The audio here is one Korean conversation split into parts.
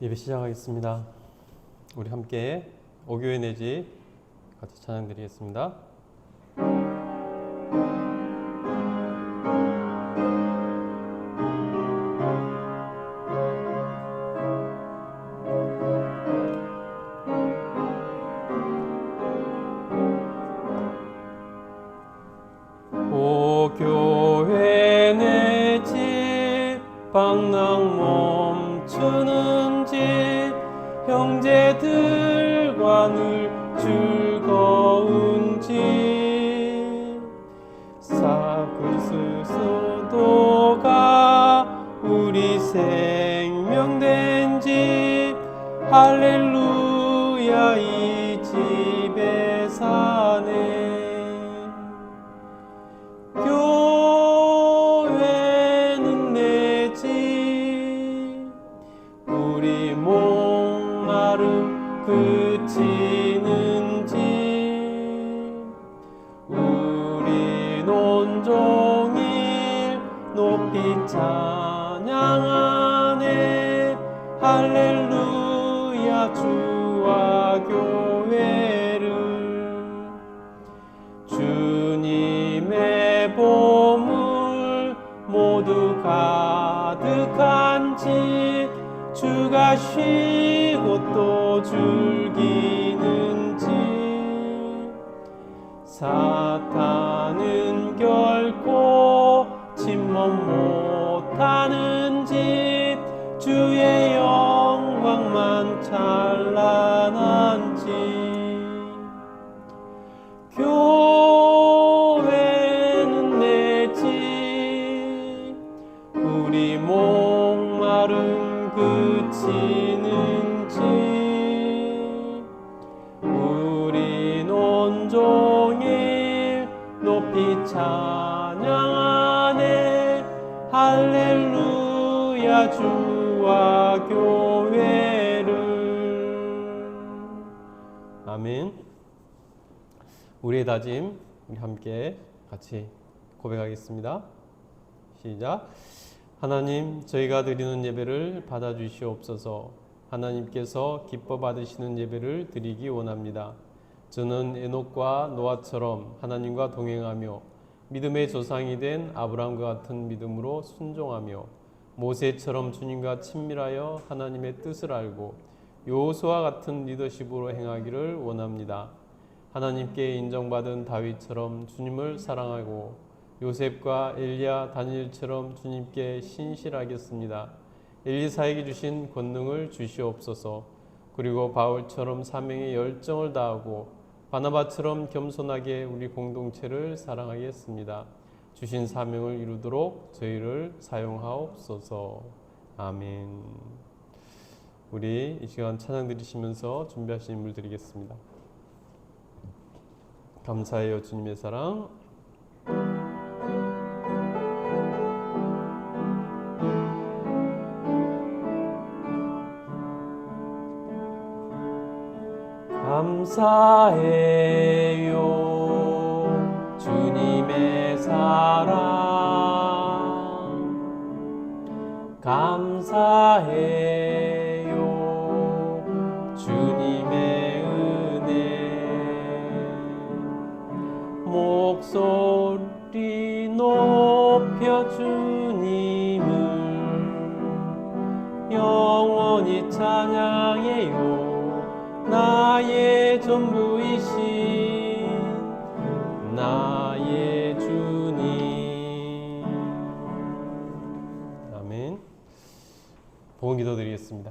예배 시작하겠습니다. 우리 함께 오교회 내 집 같이 찬양 드리겠습니다. 오교회 내 집 방랑 멈추는 집 형제들과 늘 즐거운 집 그리스도가 우리 생명된 집 할렐루야 이 집에 사네. 교회는 내 집 우리 목마름 그치는 집 우린 온종일 높이 찬양하네. 할렐루야 주와 교회를 주님의 보물 모두 가득한 집 주가 쉬고 또 즐기는 집 사탄은 결코 침몰 못하는 집 주의 영광만 찬란한 집 교회는 내 집 우리 목마름 그치는 집 우린 온종일 높이 찬양하네. 할렐루야 주와 교회를. 아멘. 우리의 다짐 우리 함께 같이 고백하겠습니다. 시작. 하나님, 저희가 드리는 예배를 받아주시옵소서. 하나님께서 기뻐 받으시는 예배를 드리기 원합니다. 저는 에녹과 노아처럼 하나님과 동행하며 믿음의 조상이 된 아브라함과 같은 믿음으로 순종하며 모세처럼 주님과 친밀하여 하나님의 뜻을 알고 여호수아와 같은 리더십으로 행하기를 원합니다. 하나님께 인정받은 다윗처럼 주님을 사랑하고 요셉과 엘리야, 다니엘처럼 주님께 신실하겠습니다. 엘리사에게 주신 권능을 주시옵소서. 그리고 바울처럼 사명의 열정을 다하고 바나바처럼 겸손하게 우리 공동체를 사랑하겠습니다. 주신 사명을 이루도록 저희를 사용하옵소서. 아멘. 우리 이 시간 찬양 드리시면서 준비하신 인물 드리겠습니다. 감사해요 주님의 사랑. 감사해요 주님의 사랑 감사해요 주님의 은혜 목소리 높여 주님을 영원히 찬양해요. 나의 전부이신 나의 주님. 아멘. 복은 기도드리겠습니다.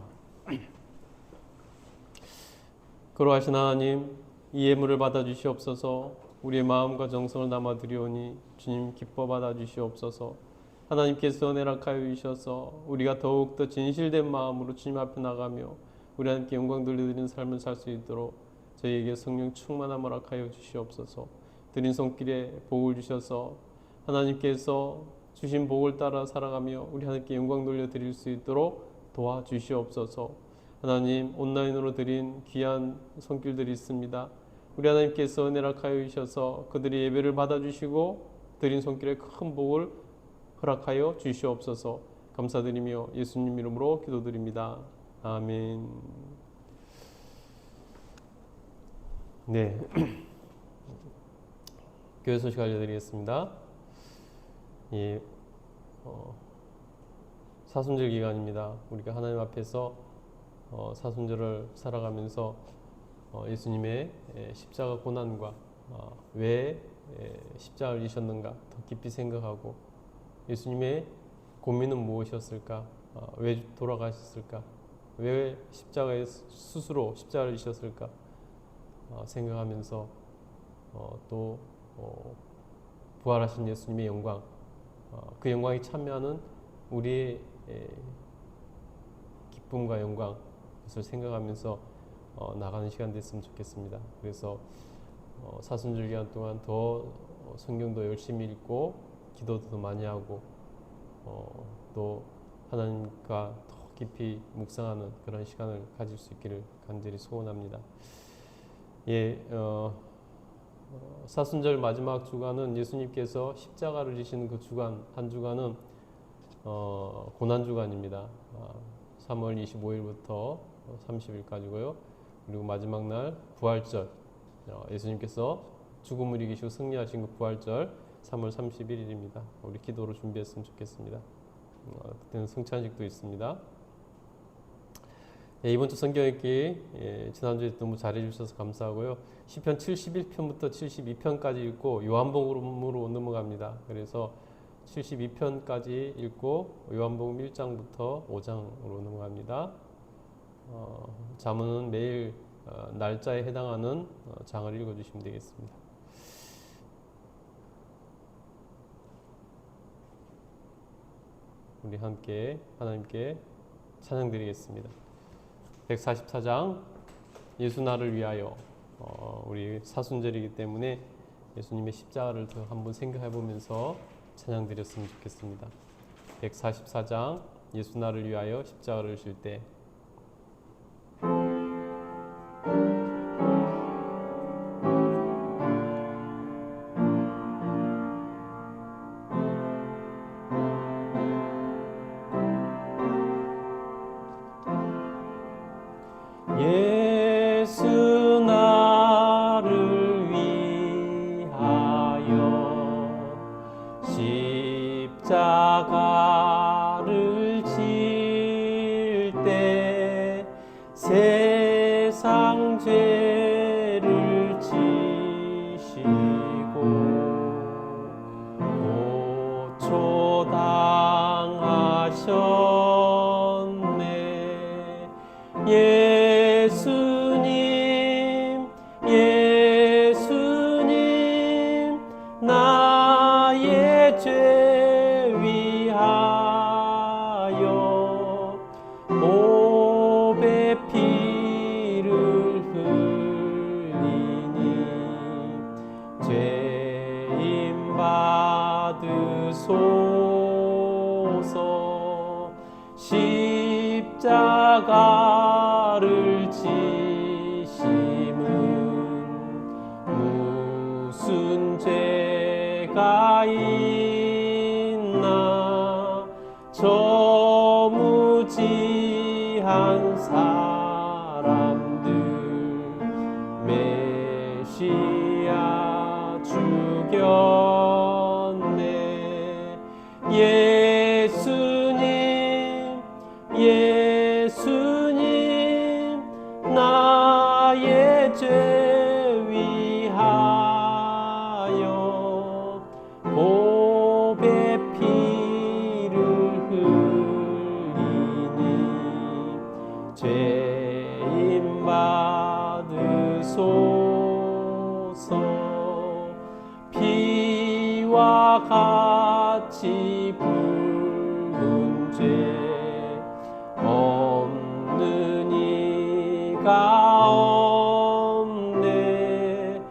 거룩하신 하나님, 이 예물을 받아주시옵소서. 우리의 마음과 정성을 담아드리오니 주님 기뻐 받아주시옵소서. 하나님께서 내락하여 주셔서 우리가 더욱더 진실된 마음으로 주님 앞에 나가며 우리 함께 영광 돌려드리는 삶을 살 수 있도록 저희에게 성령 충만함을 허락하여 주시옵소서. 드린 손길에 복을 주셔서 하나님께서 주신 복을 따라 살아가며 우리 하나님께 영광 돌려드릴 수 있도록 도와주시옵소서. 하나님, 온라인으로 드린 귀한 손길들이 있습니다. 우리 하나님께서 은혜를 허락하여 주셔서 그들이 예배를 받아주시고 드린 손길에 큰 복을 허락하여 주시옵소서. 감사드리며 예수님 이름으로 기도드립니다. 아멘. 네. 교회 소식 알려드리겠습니다. 예, 사순절 기간입니다. 우리가 하나님 앞에서 사순절을 살아가면서 예수님의 십자가 고난과 왜 십자가를 지셨는가 더 깊이 생각하고 예수님의 고민은 무엇이었을까? 왜 돌아가셨을까? 왜 십자가에 스스로 십자가를 지셨을까? 생각하면서 또 부활하신 예수님의 영광, 그 영광에 참여하는 우리의 기쁨과 영광, 그것을 생각하면서 나가는 시간 됐으면 좋겠습니다. 그래서 사순절 기간 동안 더 성경도 열심히 읽고 기도도 더 많이 하고 또 하나님과 더 깊이 묵상하는 그런 시간을 가질 수 있기를 간절히 소원합니다. 예, 사순절 마지막 주간은 예수님께서 십자가를 지시는 그 주간, 한 주간은 고난 주간입니다. 3월 25일부터 30일까지고요. 그리고 마지막 날 부활절, 예수님께서 죽음을 이기시고 승리하신 그 부활절 3월 31일입니다. 우리 기도로 준비했으면 좋겠습니다. 그때는 성찬식도 있습니다. 이번 주 성경 읽기 지난주에 너무 잘해주셔서 감사하고요. 시편 71편부터 72편까지 읽고 요한복음으로 넘어갑니다. 그래서 72편까지 읽고 요한복음 1장부터 5장으로 넘어갑니다. 자문은 매일 날짜에 해당하는 장을 읽어주시면 되겠습니다. 우리 함께 하나님께 찬양드리겠습니다. 144장 예수 나를 위하여. 우리 사순절이기 때문에 예수님의 십자가를 더 한번 생각해 보면서 찬양 드렸으면 좋겠습니다. 144장 예수 나를 위하여 십자가를 질 때 예수 나를 위하여 십자가를 질 때 세상 죄를 지시고 고초당하셨네. 예수님, 예수님, 나의 죄 위하여 보배 피를 흘리니 죄임 받으소서. 십자가를 지심은 무슨 죄가 있나. 저 무지한 사람들 메시아 죽였네. 예수님, 예수님, 나의 죄 위하여 보배 피를 흘리니 죄임 받으소서. 피와 같이 붉은 죄 없는 이가 없네.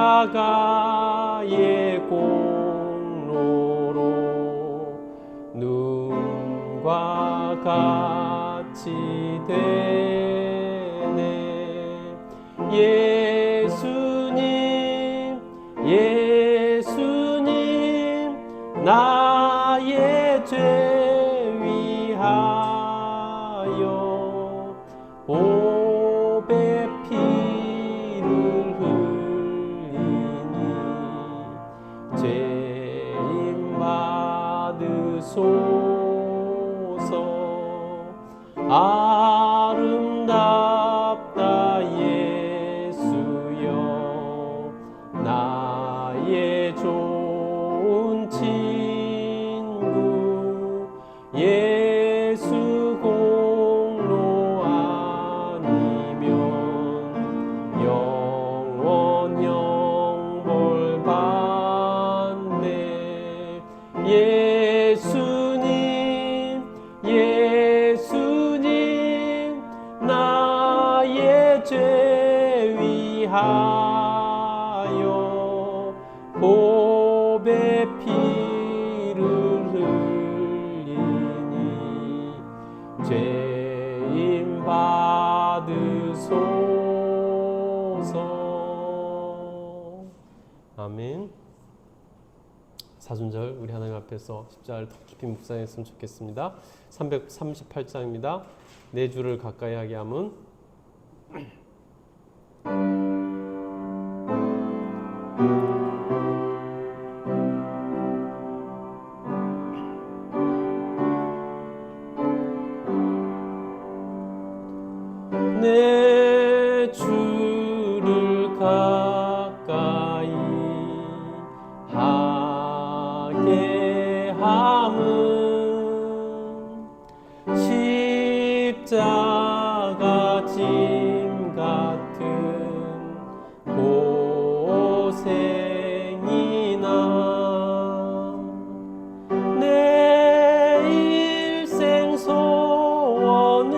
십자가의 공로로 눈과 같이 되네. 예수님, 예수님, 나의 죄 위하여 위하여 보배 피를 흘리니 죄인 받으소서. 아멘. 사순절 우리 하나님 앞에서 십자가를 더 깊이 묵상했으면 좋겠습니다. 338장입니다. 내 주를 가까이 하게 함은 내 주를 가까이 하게 함은 십자가 짐 같은 고생이나 내 일생 소원은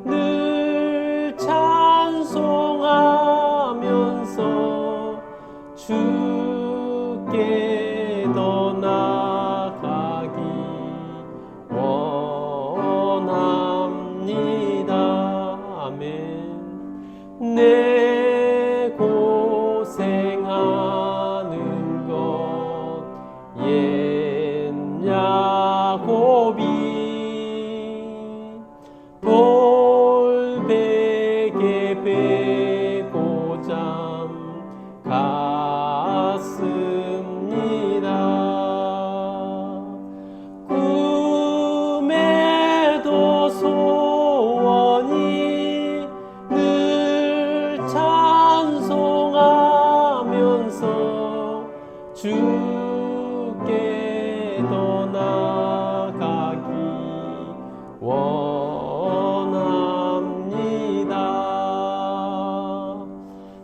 늘 찬송하면서 주께 더 나아가기 원합니다. 아멘. 내 고생하는 것 옛 야곱이 돌베개 베고 잠 갔습니다. 꿈에도 소원이 늘 찬송하면서 주께 더 나아가기 원합니다.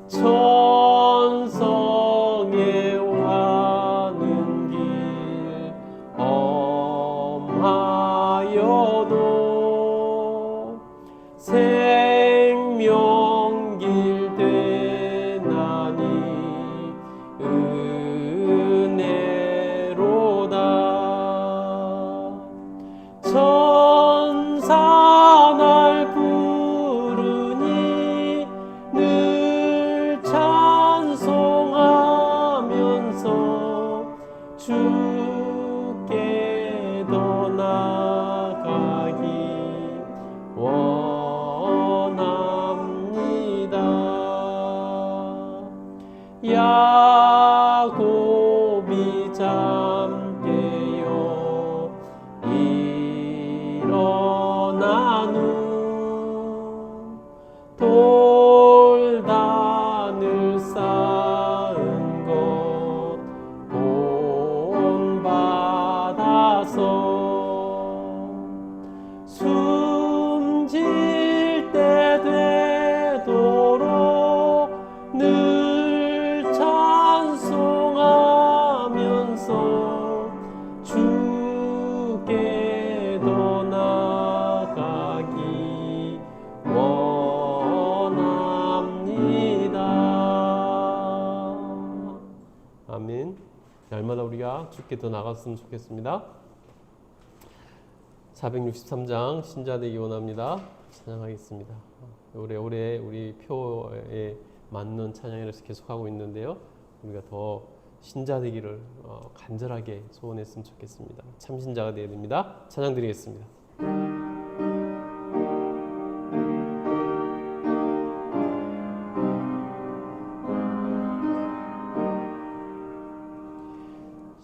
천성에 가는 길 엄하여도 생명길 되나니 은혜로다. 천사 날 부르니 늘 찬송하면서 주께 더 나아가기 원합니다. 야곱이 잠깨어 일어난 후 돌단을 쌓은 것 본받아서 숨질 때 되도록 늘 찬송하면서 주께 더 나아가기 원합니다. 아멘. 날마다 우리가 주께 더 나갔으면 좋겠습니다. 463장 신자되기 원합니다. 찬양하겠습니다. 오래오래 우리 표에 맞는 찬양을 계속하고 있는데요. 우리가 더 신자되기를 간절하게 소원했으면 좋겠습니다. 참신자가 되어야 됩니다. 찬양 드리겠습니다.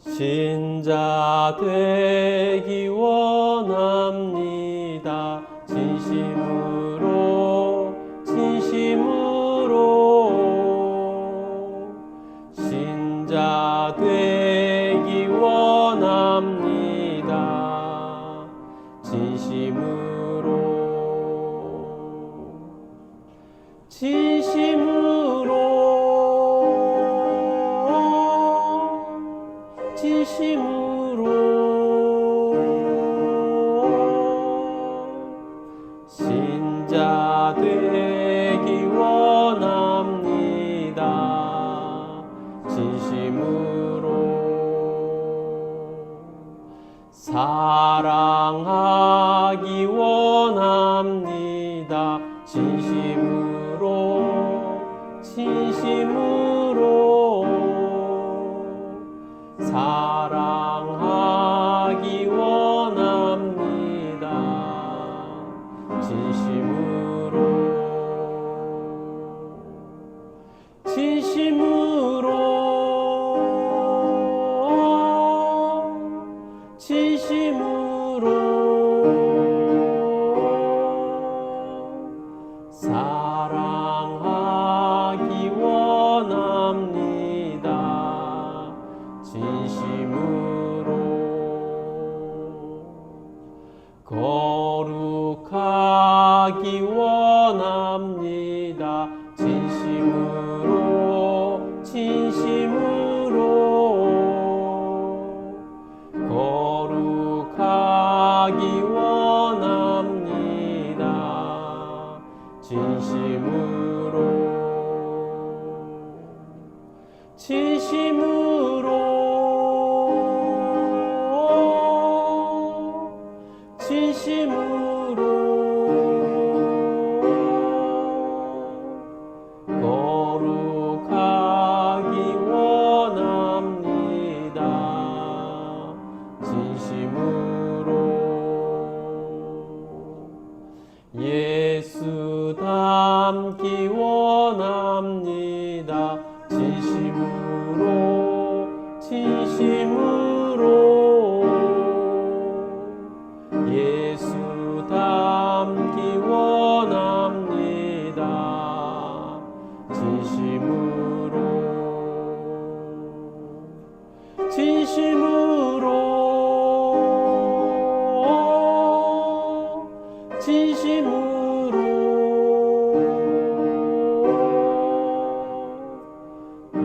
신자 되기 원합니다. 진심으로 신자 되기 원합니다. 진심으로 신자 되기 원합니다. 사랑하기 원합니다. 진심으로 거룩하기 원합니다. 진심으로 거룩하기 원합니다. 진심으로 거룩하기 원합니다. 진심으로 예수 닮기 원합니다. 진심으로 예수 닮기 원합니다. 진심으로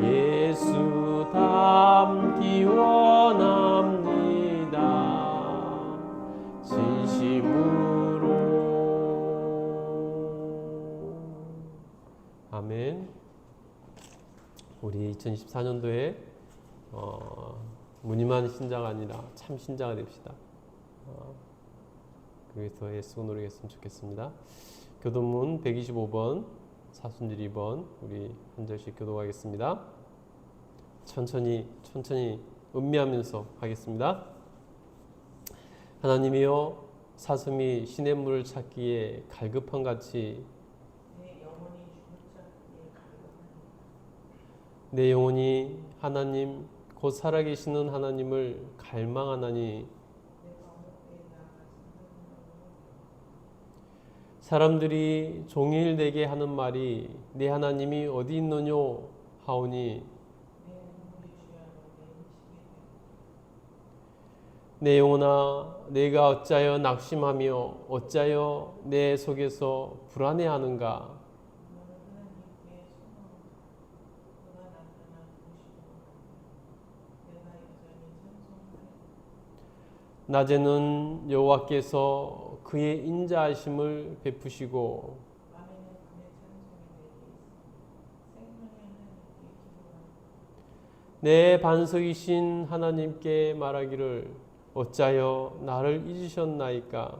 예수 닮기 원합니다. 진심으로. 아멘. 우리 2024년도에 무늬만 신자가 아니라 참 신자가 됩시다. 그래서 예수 누리겠으면 좋겠습니다. 교도문 125번, 사순절 2번 우리 한 절씩 교도하겠습니다. 천천히 음미하면서 하겠습니다. 하나님이여, 사슴이 시냇물을 찾기에 갈급한 같이 내 영혼이 하나님 곧 살아계시는 하나님을 갈망하나니 사람들이 종일 내게 하는 말이 내 하나님이 어디 있느뇨 하오니 내 영혼아, 내가 어찌하여 낙심하며 어찌하여 내 속에서 불안해하는가. 낮에는 여호와께서 그의 인자하심을 베푸시고 내 반석이신 하나님께 말하기를 어찌하여 나를 잊으셨나이까.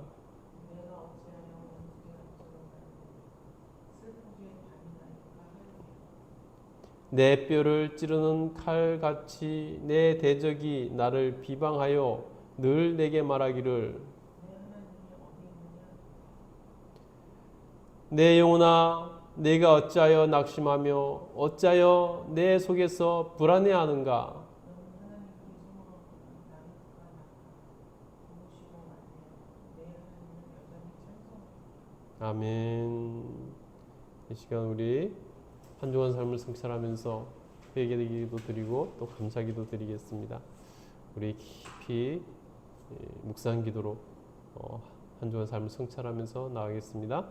내 뼈를 찌르는 칼같이 내 대적이 나를 비방하여 늘 내게 말하기를 내 영혼아, 내가 어찌하여 낙심하며 어찌하여 내 속에서 불안해하는가. 아멘. 이 시간 우리 한 주간 삶을 성찰하면서 회개기도 드리고 또 감사기도 드리겠습니다. 우리 깊이 묵상 기도로 한 주간 삶을 성찰하면서 나가겠습니다.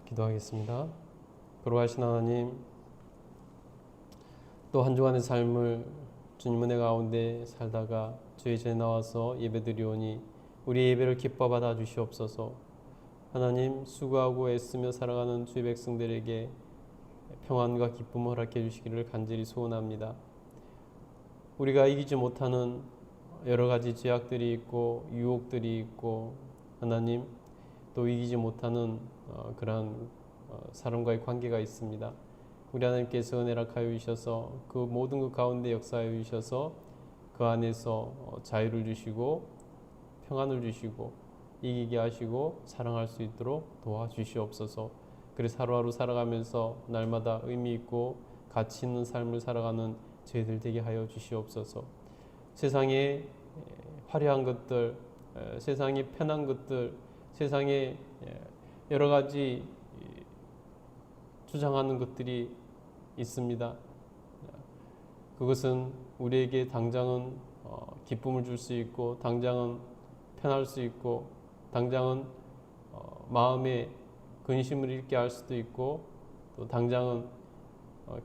기도하겠습니다. 거룩하신 하나님, 또 한 주간의 삶을 주님 은혜 가운데 살다가 주의 전에 나와서 예배드리오니 우리 예배를 기뻐 받아 주시옵소서. 하나님, 수고하고 애쓰며 살아가는 주의 백성들에게 평안과 기쁨을 허락해 주시기를 간절히 소원합니다. 우리가 이기지 못하는 여러 가지 죄악들이 있고 유혹들이 있고, 하나님, 또 이기지 못하는 그러한 사람과의 관계가 있습니다. 우리 하나님께서 은혜를 하여 주셔서 그 모든 것 가운데 역사하여 주셔서 그 안에서 자유를 주시고 평안을 주시고 이기게 하시고 사랑할 수 있도록 도와주시옵소서. 그래서 하루하루 살아가면서 날마다 의미 있고 가치 있는 삶을 살아가는 저희들 되게 하여 주시옵소서. 세상에 화려한 것들, 세상에 편한 것들, 세상에 여러 가지 주장하는 것들이 있습니다. 그것은 우리에게 당장은 기쁨을 줄 수 있고, 당장은 편할 수 있고, 당장은 마음에 근심을 잃게 할 수도 있고, 또 당장은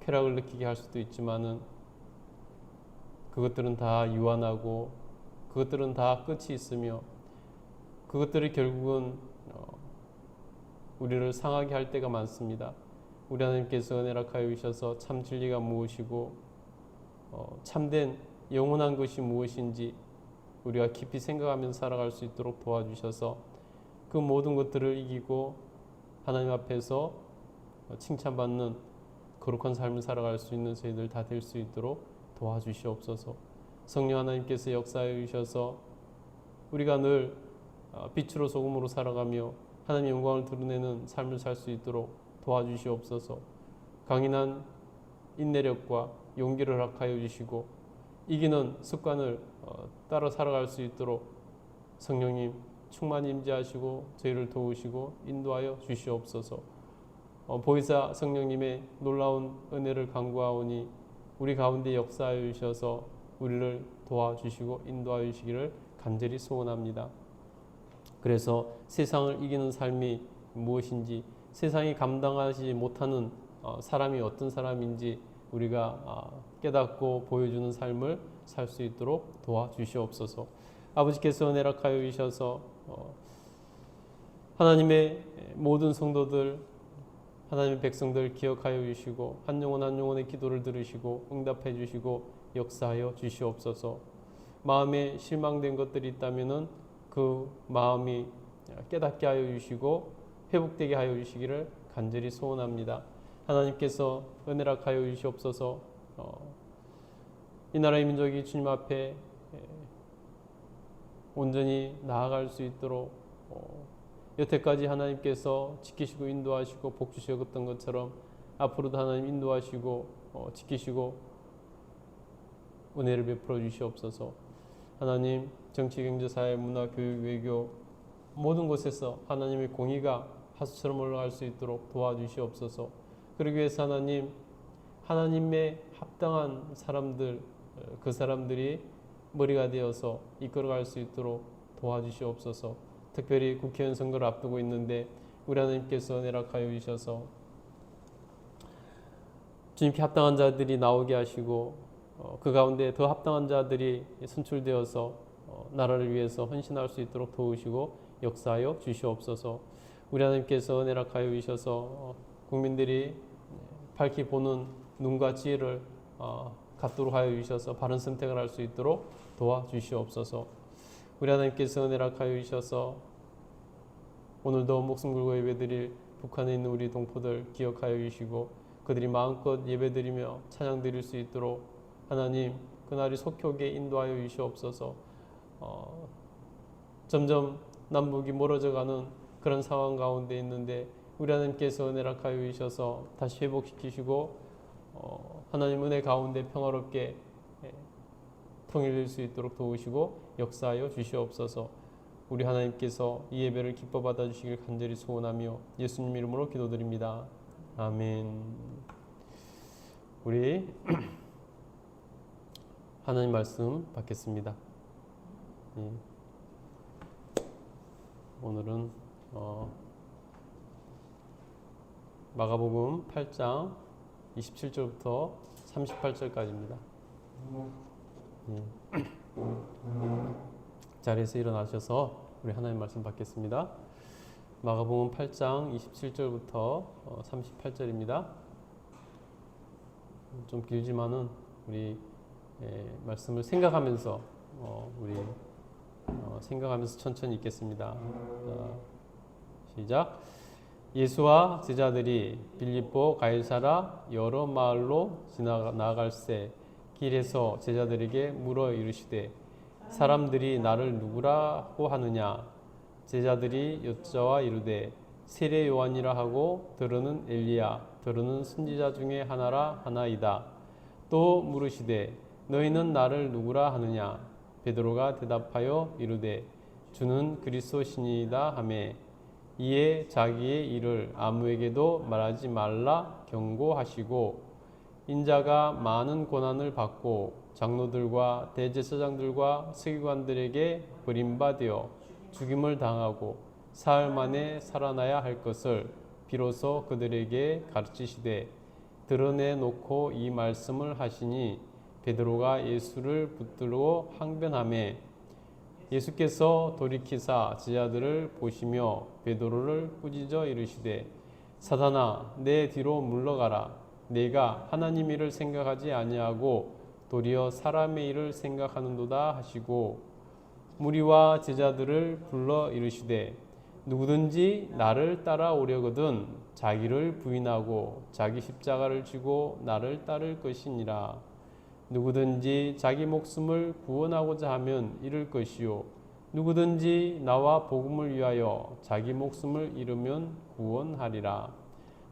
쾌락을 느끼게 할 수도 있지만은 그것들은 다 유한하고 그것들은 다 끝이 있으며 그것들이 결국은 우리를 상하게 할 때가 많습니다. 우리 하나님께서 은혜를 하여 주셔서 참 진리가 무엇이고 참된 영원한 것이 무엇인지 우리가 깊이 생각하면서 살아갈 수 있도록 도와주셔서 그 모든 것들을 이기고 하나님 앞에서 칭찬받는 거룩한 삶을 살아갈 수 있는 저희들 다 될 수 있도록 도와주시옵소서. 성령 하나님께서 역사해 주셔서 우리가 늘 빛으로 소금으로 살아가며 하나님의 영광을 드러내는 삶을 살 수 있도록 도와주시옵소서. 강인한 인내력과 용기를 허락하여 주시고 이기는 습관을 따라 살아갈 수 있도록 성령님 충만히 임재하시고 저희를 도우시고 인도하여 주시옵소서. 보혜사 성령님의 놀라운 은혜를 간구하오니 우리 가운데 역사하여 주셔서 우리를 도와주시고 인도하여 주시기를 간절히 소원합니다. 그래서 세상을 이기는 삶이 무엇인지, 세상이 감당하지 못하는 사람이 어떤 사람인지 우리가 깨닫고 보여주는 삶을 살 수 있도록 도와주시옵소서. 아버지께서 은혜를 하여 주셔서 하나님의 모든 성도들, 하나님의 백성들 기억하여 주시고 한 영혼 한 영혼의 기도를 들으시고 응답해 주시고 역사하여 주시옵소서. 마음에 실망된 것들이 있다면은 그 마음이 깨닫게 하여 주시고 회복되게 하여 주시기를 간절히 소원합니다. 하나님께서 은혜를 하여 주시옵소서. 이 나라의 민족이 주님 앞에 온전히 나아갈 수 있도록 여태까지 하나님께서 지키시고 인도하시고 복주셨던 것처럼 앞으로도 하나님 인도하시고 지키시고 은혜를 베풀어 주시옵소서. 하나님, 정치, 경제, 사회, 문화, 교육, 외교 모든 곳에서 하나님의 공의가 하수처럼 올라갈 수 있도록 도와주시옵소서. 그러기 위해서 하나님, 하나님의 합당한 사람들, 그 사람들이 머리가 되어서 이끌어갈 수 있도록 도와주시옵소서. 특별히 국회의원 선거를 앞두고 있는데 우리 하나님께서 은혜를 하여 주셔서 주님께 합당한 자들이 나오게 하시고 그 가운데 더 합당한 자들이 선출되어서 나라를 위해서 헌신할 수 있도록 도우시고 역사하여 주시옵소서. 우리 하나님께서 은혜를 하여 주셔서 국민들이 밝히 보는 눈과 지혜를 갖도록 하여 주셔서 바른 선택을 할 수 있도록 도와주시옵소서. 우리 하나님께서 은혜를 하여 주셔서 오늘도 목숨 걸고 예배드릴 북한에 있는 우리 동포들 기억하여 주시고 그들이 마음껏 예배드리며 찬양 드릴 수 있도록 하나님 그날이 속히 오게 인도하여 주시옵소서. 점점 남북이 멀어져가는 그런 상황 가운데 있는데 우리 하나님께서 은혜를 하여 주셔서 다시 회복시키시고 하나님 은혜 가운데 평화롭게 통일될 수 있도록 도우시고 역사하여 주시옵소서. 우리 하나님께서 이 예배를 기뻐 받아주시길 간절히 소원하며 예수님 이름으로 기도드립니다. 아멘. 우리 하나님 말씀 받겠습니다. 오늘은 마가복음 8장 27절부터 38절까지입니다. 자리에서 일어나셔서 우리 하나님 말씀 받겠습니다. 마가복음 8장 27절부터 38절입니다. 좀 길지만은 우리 말씀을 생각하면서 생각하면서 천천히 읽겠습니다. 자, 시작. 예수와 제자들이 빌립보 가이사라 여러 마을로 지나갈새 길에서 제자들에게 물어 이르시되 사람들이 나를 누구라고 하느냐? 제자들이 여짜와 이르되 세례 요한이라 하고 더러는 엘리야 더러는 선지자 중에 하나라 하나이다. 또 물으시되 너희는 나를 누구라 하느냐? 베드로가 대답하여 이르되 주는 그리스도시니이다 하매 이에 자기의 일을 아무에게도 말하지 말라 경고하시고 인자가 많은 고난을 받고 장로들과 대제사장들과 서기관들에게 버림받아 죽임을 당하고 사흘 만에 살아나야 할 것을 비로소 그들에게 가르치시되 드러내놓고 이 말씀을 하시니 베드로가 예수를 붙들고 항변하매 예수께서 돌이키사 제자들을 보시며 베드로를 꾸짖어 이르시되 사단아 내 뒤로 물러가라. 내가 하나님 일을 생각하지 아니하고 도리어 사람의 일을 생각하는도다 하시고 무리와 제자들을 불러 이르시되 누구든지 나를 따라오려거든 자기를 부인하고 자기 십자가를 지고 나를 따를 것이니라. 누구든지 자기 목숨을 구원하고자 하면 잃을 것이요 누구든지 나와 복음을 위하여 자기 목숨을 잃으면 구원하리라.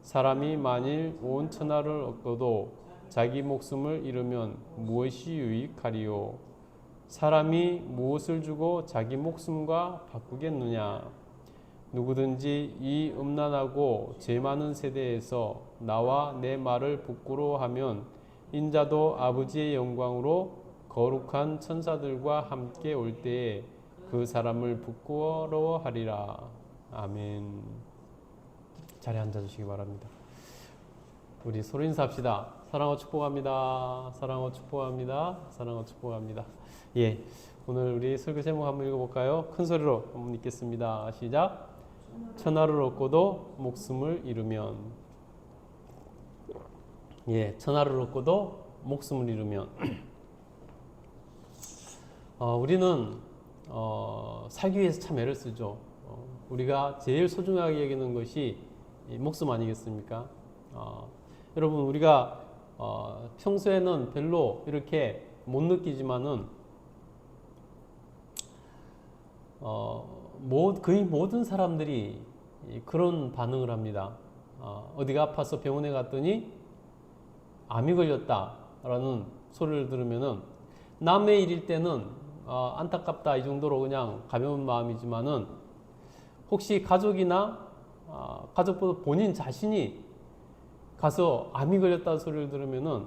사람이 만일 온 천하를 얻고도 자기 목숨을 잃으면 무엇이 유익하리요? 사람이 무엇을 주고 자기 목숨과 바꾸겠느냐? 누구든지 이 음란하고 죄 많은 세대에서 나와 내 말을 부끄러워하면 인자도 아버지의 영광으로 거룩한 천사들과 함께 올 때에 그 사람을 부끄러워하리라. 아멘. 자리에 앉아주시기 바랍니다. 우리 서로 인사합시다. 사랑하고 축복합니다. 사랑하고 축복합니다. 사랑하고 축복합니다. 예, 오늘 우리 설교 제목 한번 읽어볼까요? 큰 소리로 한번 읽겠습니다. 시작. 천하를 얻고도 목숨을 잃으면. 예, 천하를 얻고도 목숨을 잃으면 우리는 살기 위해서 참 애를 쓰죠. 우리가 제일 소중하게 여기는 것이 목숨 아니겠습니까? 여러분 우리가 평소에는 별로 이렇게 못 느끼지만은 거의 모든 사람들이 그런 반응을 합니다. 어디가 아파서 병원에 갔더니 암이 걸렸다라는 소리를 들으면은 남의 일일 때는 안타깝다 이 정도로 그냥 가벼운 마음이지만은 혹시 가족이나 가족보다 본인 자신이 가서 암이 걸렸다는 소리를 들으면은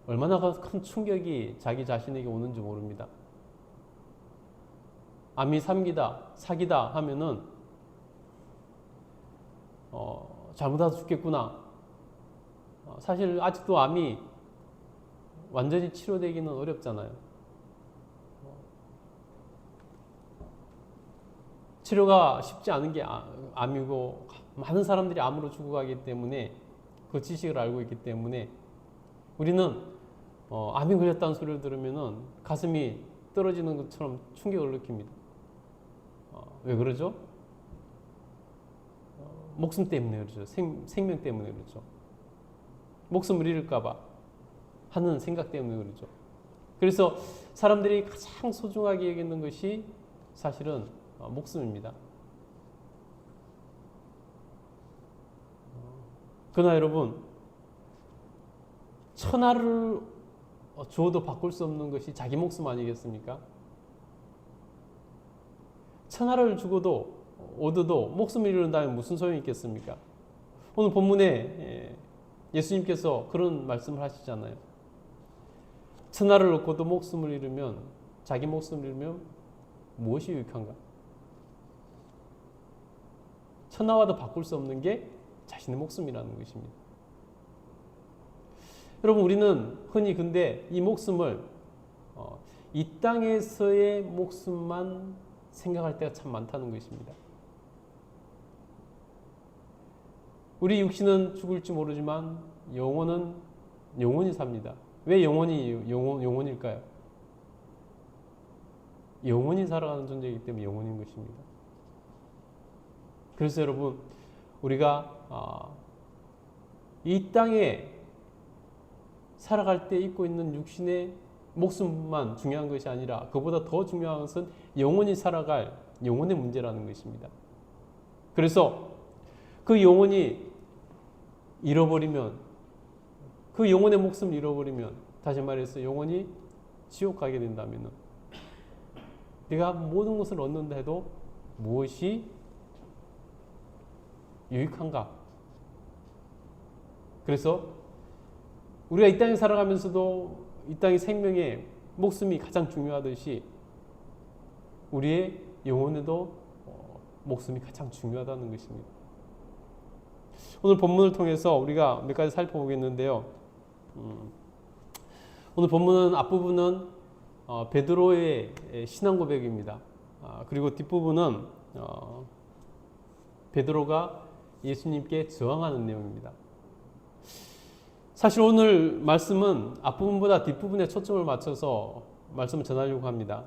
얼마나 큰 충격이 자기 자신에게 오는지 모릅니다. 암이 사기다 하면은 잘못하다 죽겠구나. 사실 아직도 암이 완전히 치료되기는 어렵잖아요. 치료가 쉽지 않은 게 암이고 많은 사람들이 암으로 죽어가기 때문에 그 지식을 알고 있기 때문에 우리는 암이 걸렸다는 소리를 들으면은 가슴이 떨어지는 것처럼 충격을 느낍니다. 왜 그러죠? 목숨 때문에 그러죠. 생명 때문에 그러죠. 목숨을 잃을까봐 하는 생각 때문에 그러죠. 그래서 사람들이 가장 소중하게 여기는 것이 사실은 목숨입니다. 그러나 여러분, 천하를 주어도 바꿀 수 없는 것이 자기 목숨 아니겠습니까? 천하를 주고도 얻어도 목숨을 잃는다면 무슨 소용이 있겠습니까? 오늘 본문에 예수님께서 그런 말씀을 하시잖아요. 천하를 얻고도 목숨을 잃으면, 자기 목숨을 잃으면 무엇이 유익한가? 천하와도 바꿀 수 없는 게 자신의 목숨이라는 것입니다. 여러분, 우리는 흔히 근데 이 목숨을 이 땅에서의 목숨만 생각할 때가 참 많다는 것입니다. 우리 육신은 죽을지 모르지만 영혼은 영원히 삽니다. 왜 영혼일까요? 영원히 살아가는 존재이기 때문에 영혼인 것입니다. 그래서 여러분, 우리가 이 땅에 살아갈 때 입고 있는 육신의 목숨만 중요한 것이 아니라 그보다 더 중요한 것은 영원히 살아갈 영혼의 문제라는 것입니다. 그래서 그 영혼이 잃어버리면, 그 영혼의 목숨을 잃어버리면, 다시 말해서 영혼이 지옥 가게 된다면 내가 모든 것을 얻는다 해도 무엇이 유익한가? 그래서 우리가 이 땅에 살아가면서도 이 땅의 생명의 목숨이 가장 중요하듯이 우리의 영혼에도 목숨이 가장 중요하다는 것입니다. 오늘 본문을 통해서 우리가 몇 가지 살펴보겠는데요. 오늘 본문은 앞부분은 베드로의 신앙 고백입니다. 그리고 뒷부분은 베드로가 예수님께 저항하는 내용입니다. 사실 오늘 말씀은 앞부분보다 뒷부분에 초점을 맞춰서 말씀을 전하려고 합니다.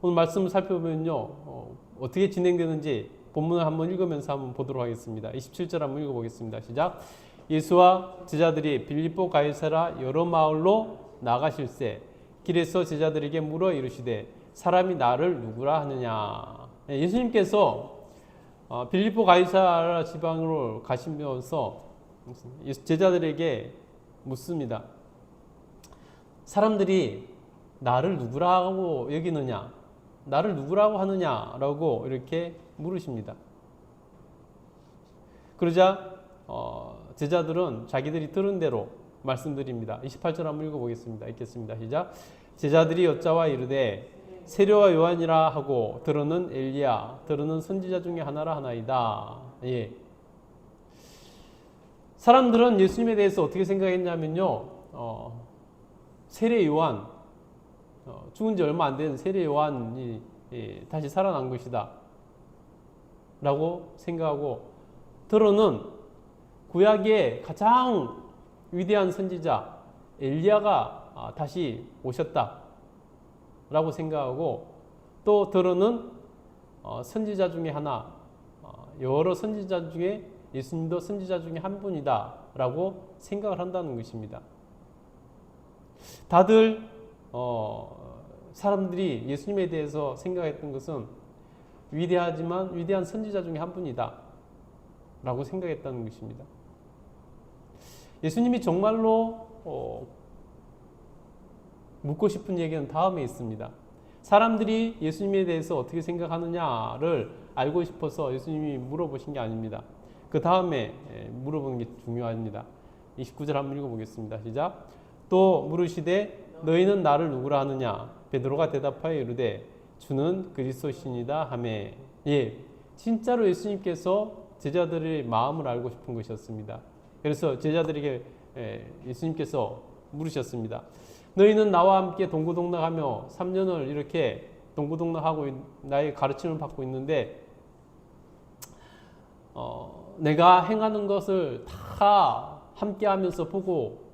오늘 말씀을 살펴보면요, 어떻게 진행되는지 본문을 한번 읽으면서 한번 보도록 하겠습니다. 27절 한번 읽어보겠습니다. 시작. 예수와 제자들이 빌립보 가이사라 여러 마을로 나가실새 길에서 제자들에게 물어 이르시되 사람이 나를 누구라 하느냐. 예수님께서 빌립보 가이사라 지방으로 가시면서 제자들에게 묻습니다. 사람들이 나를 누구라고 여기느냐, 나를 누구라고 하느냐라고 이렇게 물으십니다. 그러자 제자들은 자기들이 들은 대로 말씀드립니다. 28절 한번 읽어보겠습니다. 읽겠습니다. 시작. 제자들이 여짜와 이르되 세례와 요한이라 하고 들어는 엘리야, 들어는 선지자 중에 하나라 하나이다. 예. 사람들은 예수님에 대해서 어떻게 생각했냐면요, 세례 요한, 죽은 지 얼마 안 된 세례 요한이 다시 살아난 것이다 라고 생각하고, 들어는 구약의 가장 위대한 선지자 엘리야가 다시 오셨다 라고 생각하고, 또 들어는 선지자 중에 하나, 여러 선지자 중에 예수님도 선지자 중에 한 분이다 라고 생각을 한다는 것입니다. 다들 사람들이 예수님에 대해서 생각했던 것은 위대하지만 위대한 선지자 중에 한 분이다 라고 생각했다는 것입니다. 예수님이 정말로 묻고 싶은 얘기는 다음에 있습니다. 사람들이 예수님에 대해서 어떻게 생각하느냐를 알고 싶어서 예수님이 물어보신 게 아닙니다. 그 다음에 물어보는 게 중요합니다. 29절 한번 읽어보겠습니다. 시작. 또 물으시되 너희는 나를 누구라 하느냐. 베드로가 대답하여 이르되 주는 그리스도시니이다 하매. 예, 진짜로 예수님께서 제자들의 마음을 알고 싶은 것이었습니다. 그래서 제자들에게 예수님께서 물으셨습니다. 너희는 나와 함께 동고동락하며 3년을 이렇게 동고동락하고 나의 가르침을 받고 있는데 내가 행하는 것을 다 함께 하면서 보고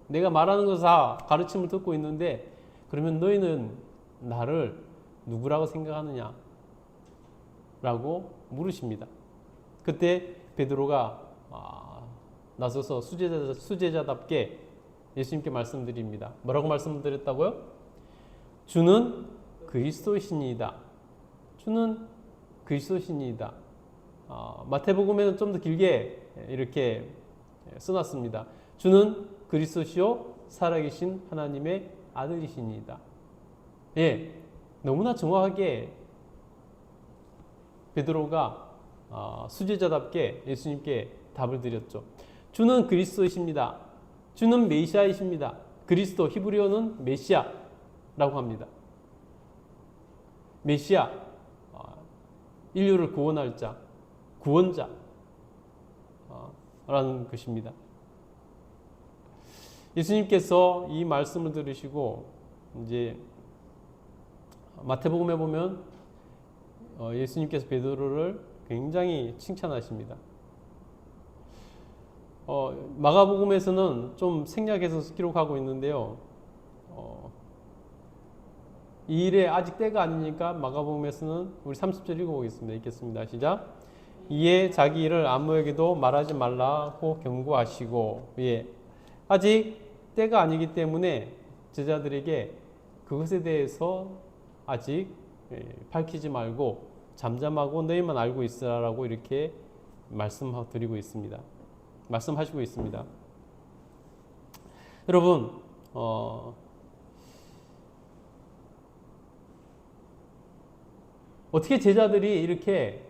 내가 말하는 것을 다 가르침을 듣고 있는데 그러면 너희는 나를 누구라고 생각하느냐? 라고 물으십니다. 그때 베드로가 나서서 수제자답게 예수님께 말씀드립니다. 뭐라고 말씀드렸다고요? 주는 그리스도시니이다. 주는 그리스도시니이다. 마태복음에는 좀 더 길게 이렇게 써놨습니다. 주는 그리스도시요 살아계신 하나님의 아들이시니이다. 예, 너무나 정확하게 베드로가 수제자답게 예수님께 답을 드렸죠. 주는 그리스도이십니다. 주는 메시아이십니다. 그리스도 히브리어는 메시아라고 합니다. 메시아, 인류를 구원할 자, 구원자라는 것입니다. 예수님께서 이 말씀을 들으시고 이제 마태복음에 보면 예수님께서 베드로를 굉장히 칭찬하십니다. 마가복음에서는 좀 생략해서 기록하고 있는데요. 이 일에 아직 때가 아니니까 마가복음에서는 우리 30절 읽어보겠습니다. 읽겠습니다. 시작. 이에 자기 일을 아무에게도 말하지 말라고 경고하시고, 아직 때가 아니기 때문에 제자들에게 그것에 대해서 아직 밝히지 말고 잠잠하고 너희만 알고 있으라고 이렇게 말씀드리고 있습니다. 말씀하시고 있습니다. 여러분, 어떻게 제자들이 이렇게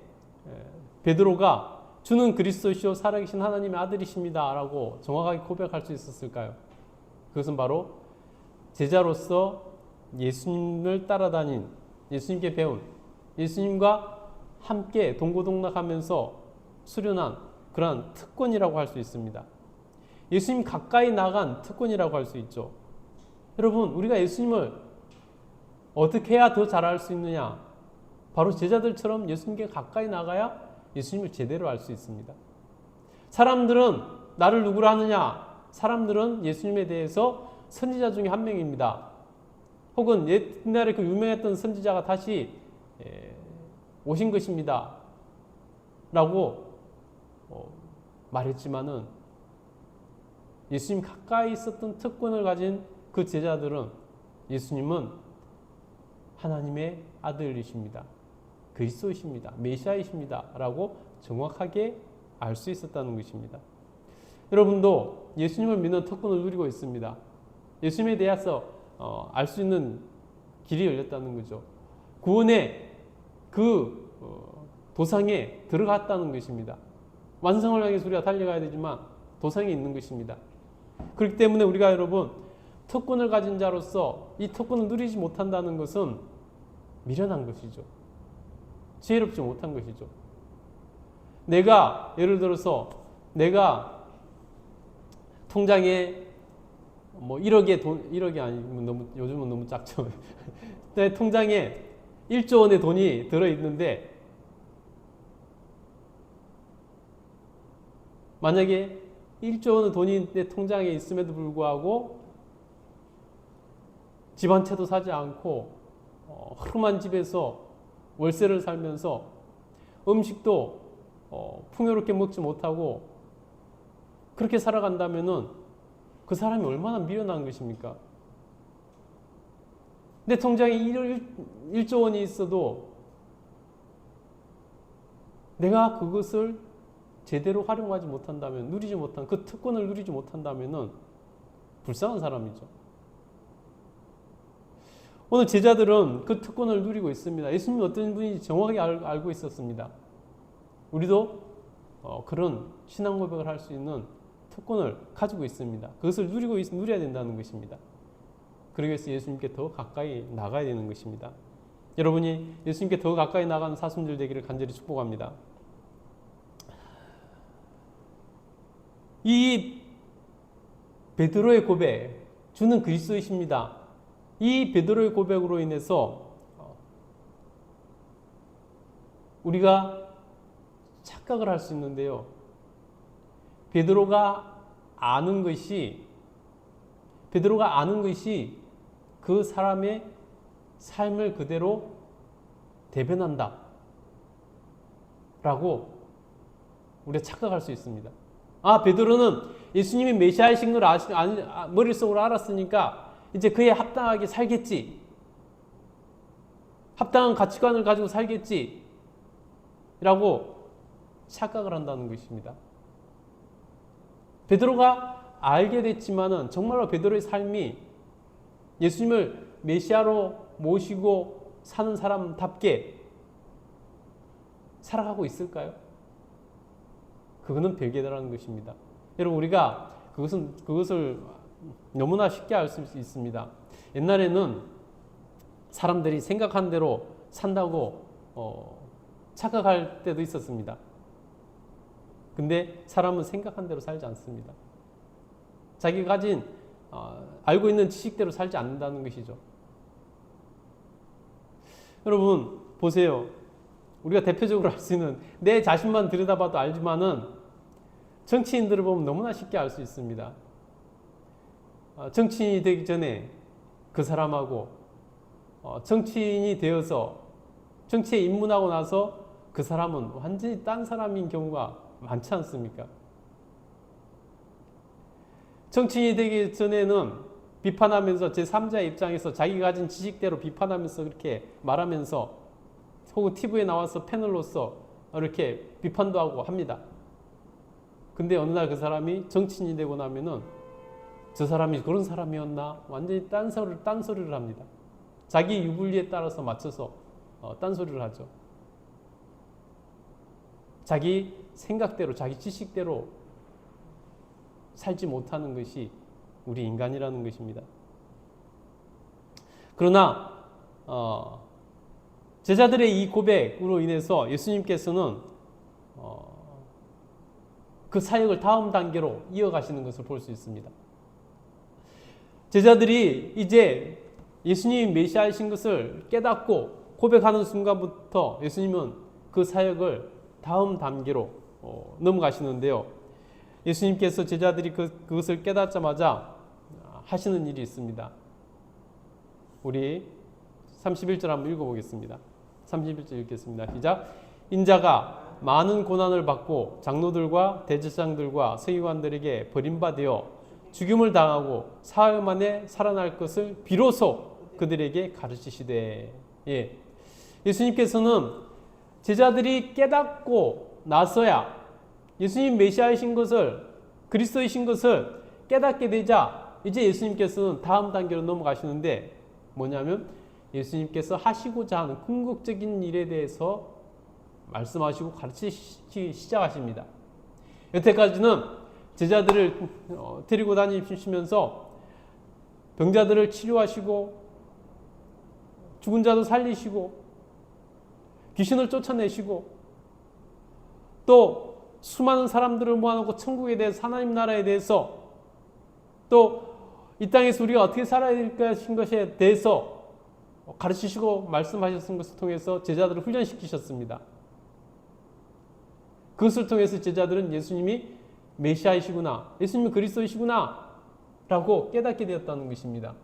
베드로가 주는 그리스도시요 살아계신 하나님의 아들이십니다 라고 정확하게 고백할 수 있었을까요? 그것은 바로 제자로서 예수님을 따라다닌, 예수님께 배운, 예수님과 함께 동고동락하면서 수련한 그러한 특권이라고 할 수 있습니다. 예수님 가까이 나간 특권이라고 할 수 있죠. 여러분, 우리가 예수님을 어떻게 해야 더 잘 알 수 있느냐? 바로 제자들처럼 예수님께 가까이 나가야 예수님을 제대로 알 수 있습니다. 사람들은 나를 누구라 하느냐? 사람들은 예수님에 대해서 선지자 중에 한 명입니다. 혹은 옛날에 그 유명했던 선지자가 다시 오신 것입니다. 라고 말했지만은 예수님 가까이 있었던 특권을 가진 그 제자들은 예수님은 하나님의 아들이십니다. 그리스도이십니다. 메시아이십니다. 라고 정확하게 알 수 있었다는 것입니다. 여러분도 예수님을 믿는 특권을 누리고 있습니다. 예수님에 대해서 알 수 있는 길이 열렸다는 거죠. 구원의 그 도상에 들어갔다는 것입니다. 완성을 향해서 우리가 달려가야 되지만 도상에 있는 것입니다. 그렇기 때문에 우리가 여러분 특권을 가진 자로서 이 특권을 누리지 못한다는 것은 미련한 것이죠. 지혜롭지 못한 것이죠. 내가 예를 들어서 내가 통장에 뭐 1억이 아니면 너무 요즘은 너무 작죠. 내 통장에 1조 원의 돈이 들어 있는데 만약에 1조 원의 돈이 내 통장에 있음에도 불구하고 집 한 채도 사지 않고 허름한 집에서 월세를 살면서 음식도 풍요롭게 먹지 못하고 그렇게 살아간다면은 그 사람이 얼마나 미련한 것입니까? 내 통장에 1조 원이 있어도 내가 그것을 제대로 활용하지 못한다면, 누리지 못한 그 특권을 누리지 못한다면은 불쌍한 사람이죠. 오늘 제자들은 그 특권을 누리고 있습니다. 예수님은 어떤 분인지 정확하게 알고 있었습니다. 우리도 그런 신앙 고백을 할 수 있는 특권을 가지고 있습니다. 그것을 누려야 된다는 것입니다. 그러기 위해서 예수님께 더 가까이 나가야 되는 것입니다. 여러분이 예수님께 더 가까이 나가는 사순절 되기를 간절히 축복합니다. 이 베드로의 고백, 주는 그리스도이십니다. 이 베드로의 고백으로 인해서 우리가 착각을 할 수 있는데요. 베드로가 아는 것이 그 사람의 삶을 그대로 대변한다 라고 우리가 착각할 수 있습니다. 베드로는 예수님이 메시아이신 걸 머릿속으로 알았으니까 이제 그에 합당하게 살겠지, 합당한 가치관을 가지고 살겠지 라고 착각을 한다는 것입니다. 베드로가 알게 됐지만은 정말로 베드로의 삶이 예수님을 메시아로 모시고 사는 사람답게 살아가고 있을까요? 그거는 별개라는 것입니다. 여러분, 우리가 그것을 너무나 쉽게 알 수 있습니다. 옛날에는 사람들이 생각한 대로 산다고 착각할 때도 있었습니다. 근데 사람은 생각한 대로 살지 않습니다. 자기가 가진 알고 있는 지식대로 살지 않는다는 것이죠. 여러분 보세요. 우리가 대표적으로 알 수 있는, 내 자신만 들여다봐도 알지만은 정치인들을 보면 너무나 쉽게 알 수 있습니다. 정치인이 되기 전에 그 사람하고 정치인이 되어서 정치에 입문하고 나서 그 사람은 완전히 딴 사람인 경우가 많지 않습니까? 정치인이 되기 전에는 비판하면서 제3자의 입장에서 자기가 가진 지식대로 비판하면서 그렇게 말하면서 혹은 TV에 나와서 패널로서 이렇게 비판도 하고 합니다. 근데 어느 날 그 사람이 정치인이 되고 나면은 저 사람이 그런 사람이었나? 완전히 딴소리를 합니다. 자기 유불리에 따라서 맞춰서 딴소리를 하죠. 자기 생각대로, 자기 지식대로 살지 못하는 것이 우리 인간이라는 것입니다. 그러나 제자들의 이 고백으로 인해서 예수님께서는 그 사역을 다음 단계로 이어가시는 것을 볼 수 있습니다. 제자들이 이제 예수님이 메시아이신 것을 깨닫고 고백하는 순간부터 예수님은 그 사역을 다음 단계로 넘어가시는데요. 예수님께서 제자들이 그것을 깨닫자마자 하시는 일이 있습니다. 우리 31절 한번 읽어보겠습니다. 31절 읽겠습니다. 시작. 인자가 많은 고난을 받고 장로들과 대제사장들과 서기관들에게 버림받아 죽임을 당하고 사흘 만에 살아날 것을 비로소 그들에게 가르치시되. 예. 예수님께서는 제자들이 깨닫고 나서야 예수님 메시아이신 것을, 그리스도이신 것을 깨닫게 되자 이제 예수님께서는 다음 단계로 넘어가시는데 뭐냐면 예수님께서 하시고자 하는 궁극적인 일에 대해서 말씀하시고 가르치시기 시작하십니다. 여태까지는 제자들을 데리고 다니시면서 병자들을 치료하시고 죽은 자도 살리시고 귀신을 쫓아내시고 또 수많은 사람들을 모아놓고 천국에 대해서, 하나님 나라에 대해서, 또 이 땅에서 우리가 어떻게 살아야 될 것에 대해서 가르치시고 말씀하셨던 것을 통해서 제자들을 훈련시키셨습니다. 그것을 통해서 제자들은 예수님이 메시아이시구나, 예수님이 그리스도이시구나 라고 깨닫게 되었다는 것입니다.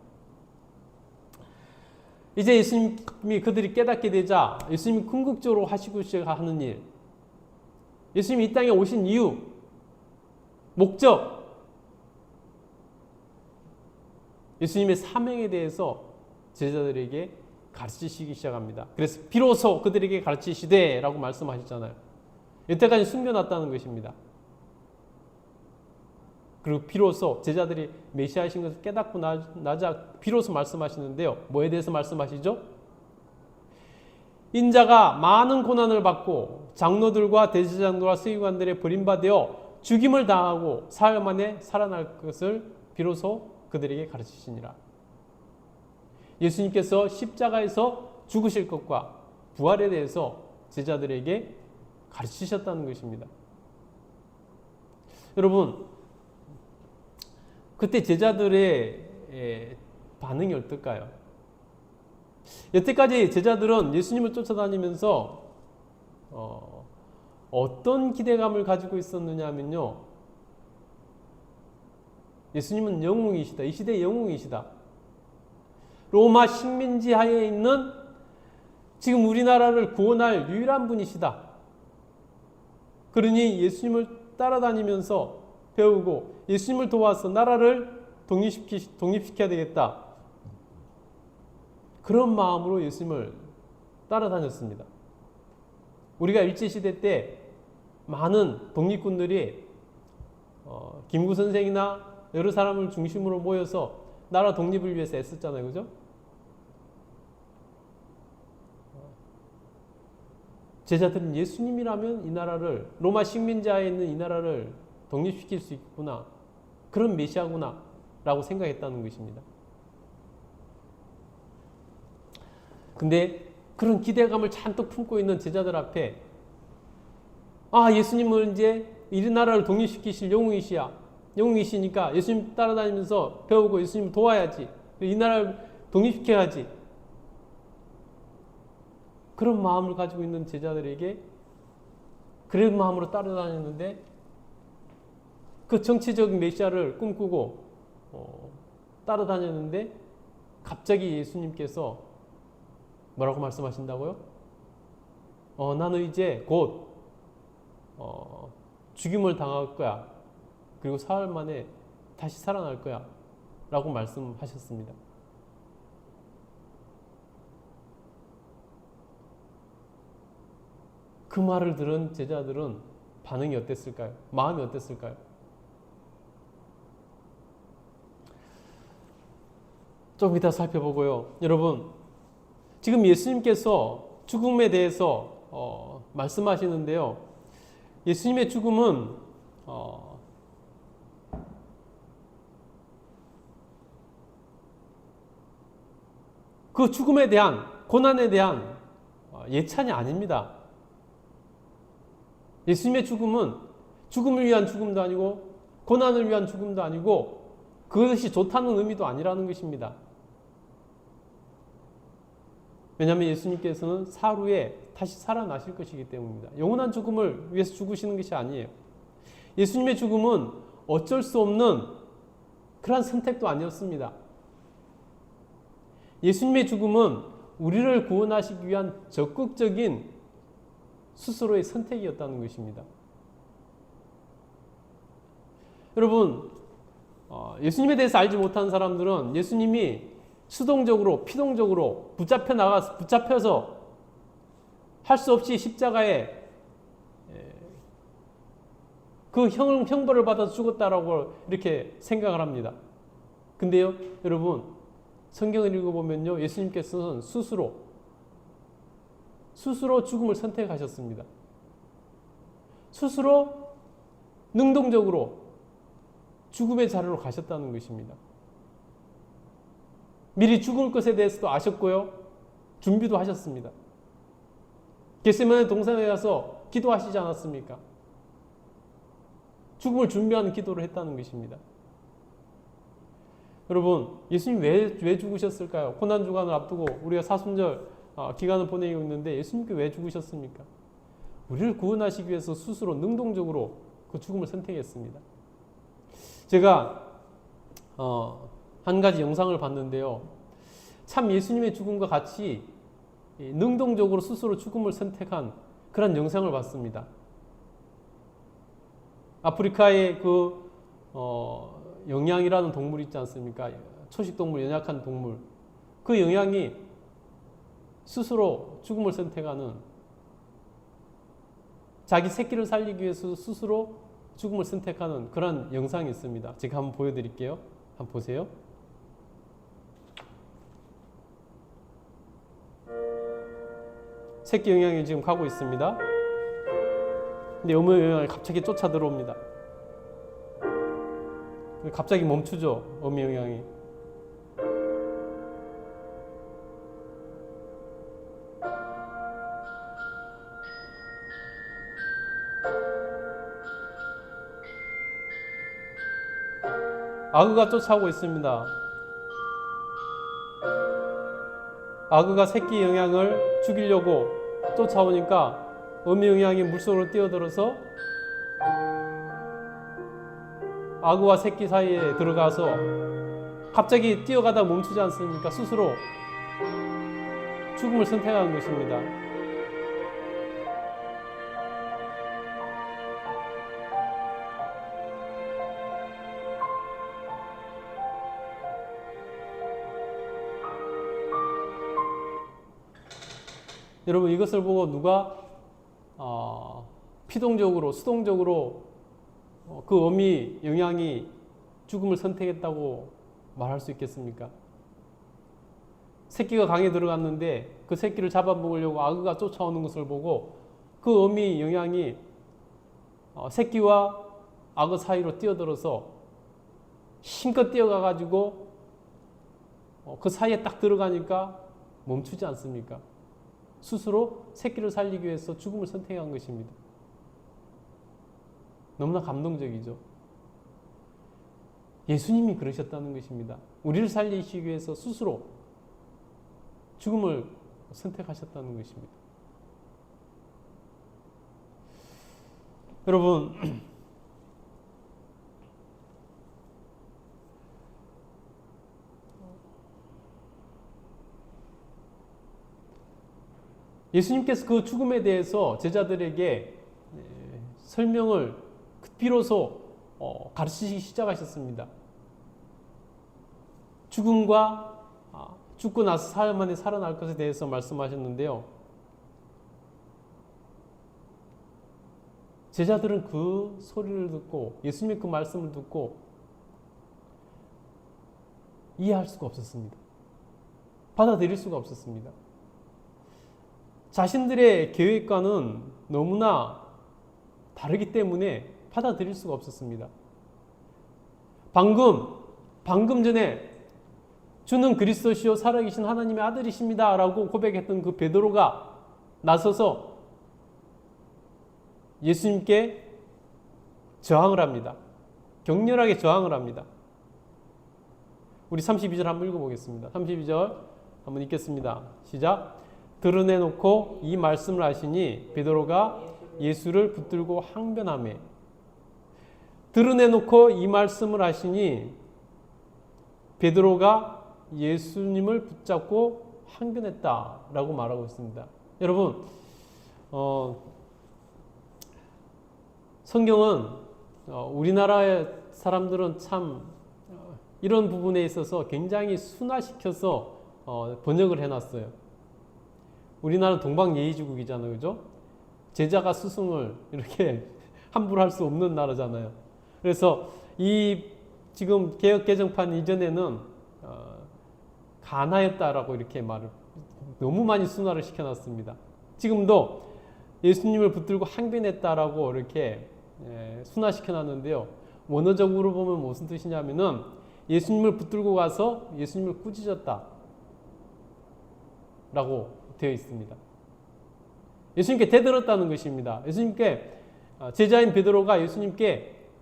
이제 예수님이 그들이 깨닫게 되자 예수님이 궁극적으로 하시고 하는 일, 예수님이 이 땅에 오신 이유, 목적, 예수님의 사명에 대해서 제자들에게 가르치시기 시작합니다. 그래서 비로소 그들에게 가르치시되 라고 말씀하셨잖아요. 여태까지 숨겨놨다는 것입니다. 그리고 비로소 제자들이 메시아이신 것을 깨닫고 나자 비로소 말씀하시는데요. 뭐에 대해서 말씀하시죠? 인자가 많은 고난을 받고 장로들과 대제사장들과 서기관들의 버림받아 죽임을 당하고 사흘 만에 살아날 것을 비로소 그들에게 가르치시니라. 예수님께서 십자가에서 죽으실 것과 부활에 대해서 제자들에게 가르치셨다는 것입니다. 여러분, 그때 제자들의 반응이 어떨까요? 여태까지 제자들은 예수님을 쫓아다니면서 어떤 기대감을 가지고 있었느냐 하면요, 예수님은 영웅이시다. 이 시대의 영웅이시다. 로마 식민지 하에 있는 지금 우리나라를 구원할 유일한 분이시다. 그러니 예수님을 따라다니면서 배우고 예수님을 도와서 나라를 독립시켜야 되겠다. 그런 마음으로 예수님을 따라다녔습니다. 우리가 일제시대 때 많은 독립군들이 김구 선생이나 여러 사람을 중심으로 모여서 나라 독립을 위해서 애썼잖아요. 그죠? 제자들은 예수님이라면 이 나라를, 로마 식민지하에 있는 이 나라를 독립시킬 수 있구나, 그런 메시아구나 라고 생각했다는 것입니다. 근데 그런 기대감을 잔뜩 품고 있는 제자들 앞에 예수님을 이제 이 나라를 독립시키실 영웅이시니까 예수님 따라다니면서 배우고 예수님 도와야지. 이 나라를 독립시켜야지. 그런 마음을 가지고 있는 제자들에게 그런 마음으로 따라다녔는데 그 정치적인 메시아를 꿈꾸고 따라다녔는데 갑자기 예수님께서 뭐라고 말씀하신다고요? 나는 이제 곧 죽임을 당할 거야. 그리고 사흘 만에 다시 살아날 거야. 라고 말씀하셨습니다. 그 말을 들은 제자들은 반응이 어땠을까요? 마음이 어땠을까요? 좀 이따 살펴보고요. 여러분, 지금 예수님께서 죽음에 대해서 말씀하시는데요. 예수님의 죽음은 그 죽음에 대한 고난에 대한 예찬이 아닙니다. 예수님의 죽음은 죽음을 위한 죽음도 아니고 고난을 위한 죽음도 아니고 그것이 좋다는 의미도 아니라는 것입니다. 왜냐하면 예수님께서는 사후에 다시 살아나실 것이기 때문입니다. 영원한 죽음을 위해서 죽으시는 것이 아니에요. 예수님의 죽음은 어쩔 수 없는 그러한 선택도 아니었습니다. 예수님의 죽음은 우리를 구원하시기 위한 적극적인 스스로의 선택이었다는 것입니다. 여러분, 예수님에 대해서 알지 못하는 사람들은 예수님이 수동적으로, 피동적으로 붙잡혀서 할 수 없이 십자가에 그 형벌을 받아서 죽었다라고 이렇게 생각을 합니다. 근데요, 여러분, 성경을 읽어보면요, 예수님께서는 스스로 죽음을 선택하셨습니다. 스스로 능동적으로 죽음의 자리로 가셨다는 것입니다. 미리 죽을 것에 대해서도 아셨고요. 준비도 하셨습니다. 겟세마네 동산에 가서 기도하시지 않았습니까? 죽음을 준비하는 기도를 했다는 것입니다. 여러분, 예수님 왜 죽으셨을까요? 고난주간을 앞두고 우리가 사순절 기간을 보내고 있는데 예수님께 왜 죽으셨습니까? 우리를 구원하시기 위해서 스스로 능동적으로 그 죽음을 선택했습니다. 제가 한 가지 영상을 봤는데요. 참 예수님의 죽음과 같이 능동적으로 스스로 죽음을 선택한 그런 영상을 봤습니다. 아프리카의 그 영양이라는 동물이 있지 않습니까? 초식동물, 연약한 동물. 그 영양이 스스로 죽음을 선택하는, 자기 새끼를 살리기 위해서 스스로 죽음을 선택하는 그런 영상이 있습니다. 제가 한번 보여드릴게요. 한번 보세요. 새끼 영양이 지금 가고 있습니다. 근데 어머 영양이 갑자기 쫓아 들어옵니다. 갑자기 멈추죠, 어미 영양이. 아그가 쫓아오고 있습니다. 아그가 새끼 영양을 죽이려고 쫓아오니까 어미 영양이 물속으로 뛰어들어서 아그와 새끼 사이에 들어가서 갑자기 뛰어가다 멈추지 않습니까? 스스로 죽음을 선택한 것입니다. 여러분, 이것을 보고 누가 피동적으로, 수동적으로 그 어미 영양이 죽음을 선택했다고 말할 수 있겠습니까? 새끼가 강에 들어갔는데 그 새끼를 잡아먹으려고 아그가 쫓아오는 것을 보고 그 어미 영양이 새끼와 아그 사이로 뛰어들어서 힘껏 뛰어가가지고 그 사이에 딱 들어가니까 멈추지 않습니까? 스스로 새끼를 살리기 위해서 죽음을 선택한 것입니다. 너무나 감동적이죠. 예수님이 그러셨다는 것입니다. 우리를 살리시기 위해서 스스로 죽음을 선택하셨다는 것입니다. 여러분, 예수님께서 그 죽음에 대해서 제자들에게 설명을 비로소 가르치기 시작하셨습니다. 죽음과 죽고 나서 사흘 만에 살아날 것에 대해서 말씀하셨는데요. 제자들은 그 소리를 듣고 예수님의 그 말씀을 듣고 이해할 수가 없었습니다. 받아들일 수가 없었습니다. 자신들의 계획과는 너무나 다르기 때문에 받아들일 수가 없었습니다. 방금 전에 주는 그리스도시요 살아계신 하나님의 아들이십니다 라고 고백했던 그 베드로가 나서서 예수님께 저항을 합니다. 격렬하게 저항을 합니다. 우리 32절 한번 읽어보겠습니다. 32절 한번 읽겠습니다. 시작. 드러내놓고 이 말씀을 하시니 베드로가 예수를 붙들고 항변하매. 드러내놓고 이 말씀을 하시니 베드로가 예수님을 붙잡고 항변했다라고 말하고 있습니다. 여러분, 성경은 우리나라의 사람들은 참 이런 부분에 있어서 굉장히 순화시켜서 번역을 해놨어요. 우리나라는 동방예의지국이잖아요, 그죠? 제자가 스승을 이렇게 함부로 할 수 없는 나라잖아요. 그래서 이 지금 개혁개정판 이전에는 가나였다라고 이렇게 말을 너무 많이 순화를 시켜놨습니다. 지금도 예수님을 붙들고 항변했다라고 이렇게 순화시켜놨는데요. 원어적으로 보면 무슨 뜻이냐면은 예수님을 붙들고 가서 예수님을 꾸짖었다 라고 되어 있습니다. 예수님께 대들었다는 것입니다. 예수님께 제자인 베드로가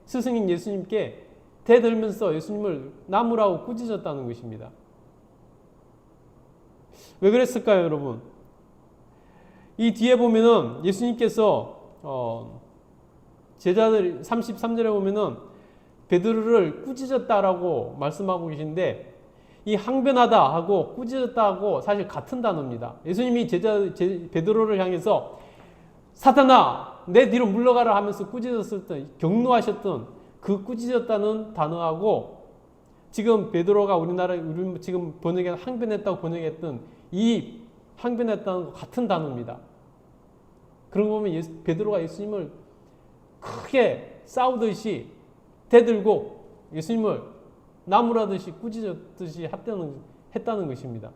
스승인 예수님께 대들면서 예수님을 나무라고 꾸짖었다는 것입니다. 왜 그랬을까요, 여러분? 이 뒤에 보면은 예수님께서 제자들 33절에 보면은 베드로를 꾸짖었다라고 말씀하고 계신데 이 항변하다 하고 꾸짖었다 하고 사실 같은 단어입니다. 예수님이 베드로를 향해서 사탄아 내 뒤로 물러가라 하면서 꾸짖었을 때 경노하셨던 그 꾸짖었다는 단어하고 지금 베드로가 우리 지금 번역에 항변했다고 번역했던 이 항변했다는 것 같은 단어입니다. 그런 거 보면 베드로가 예수님을 크게 싸우듯이 대들고 예수님을 나무라듯이 꾸짖었듯이 했다는 것입니다.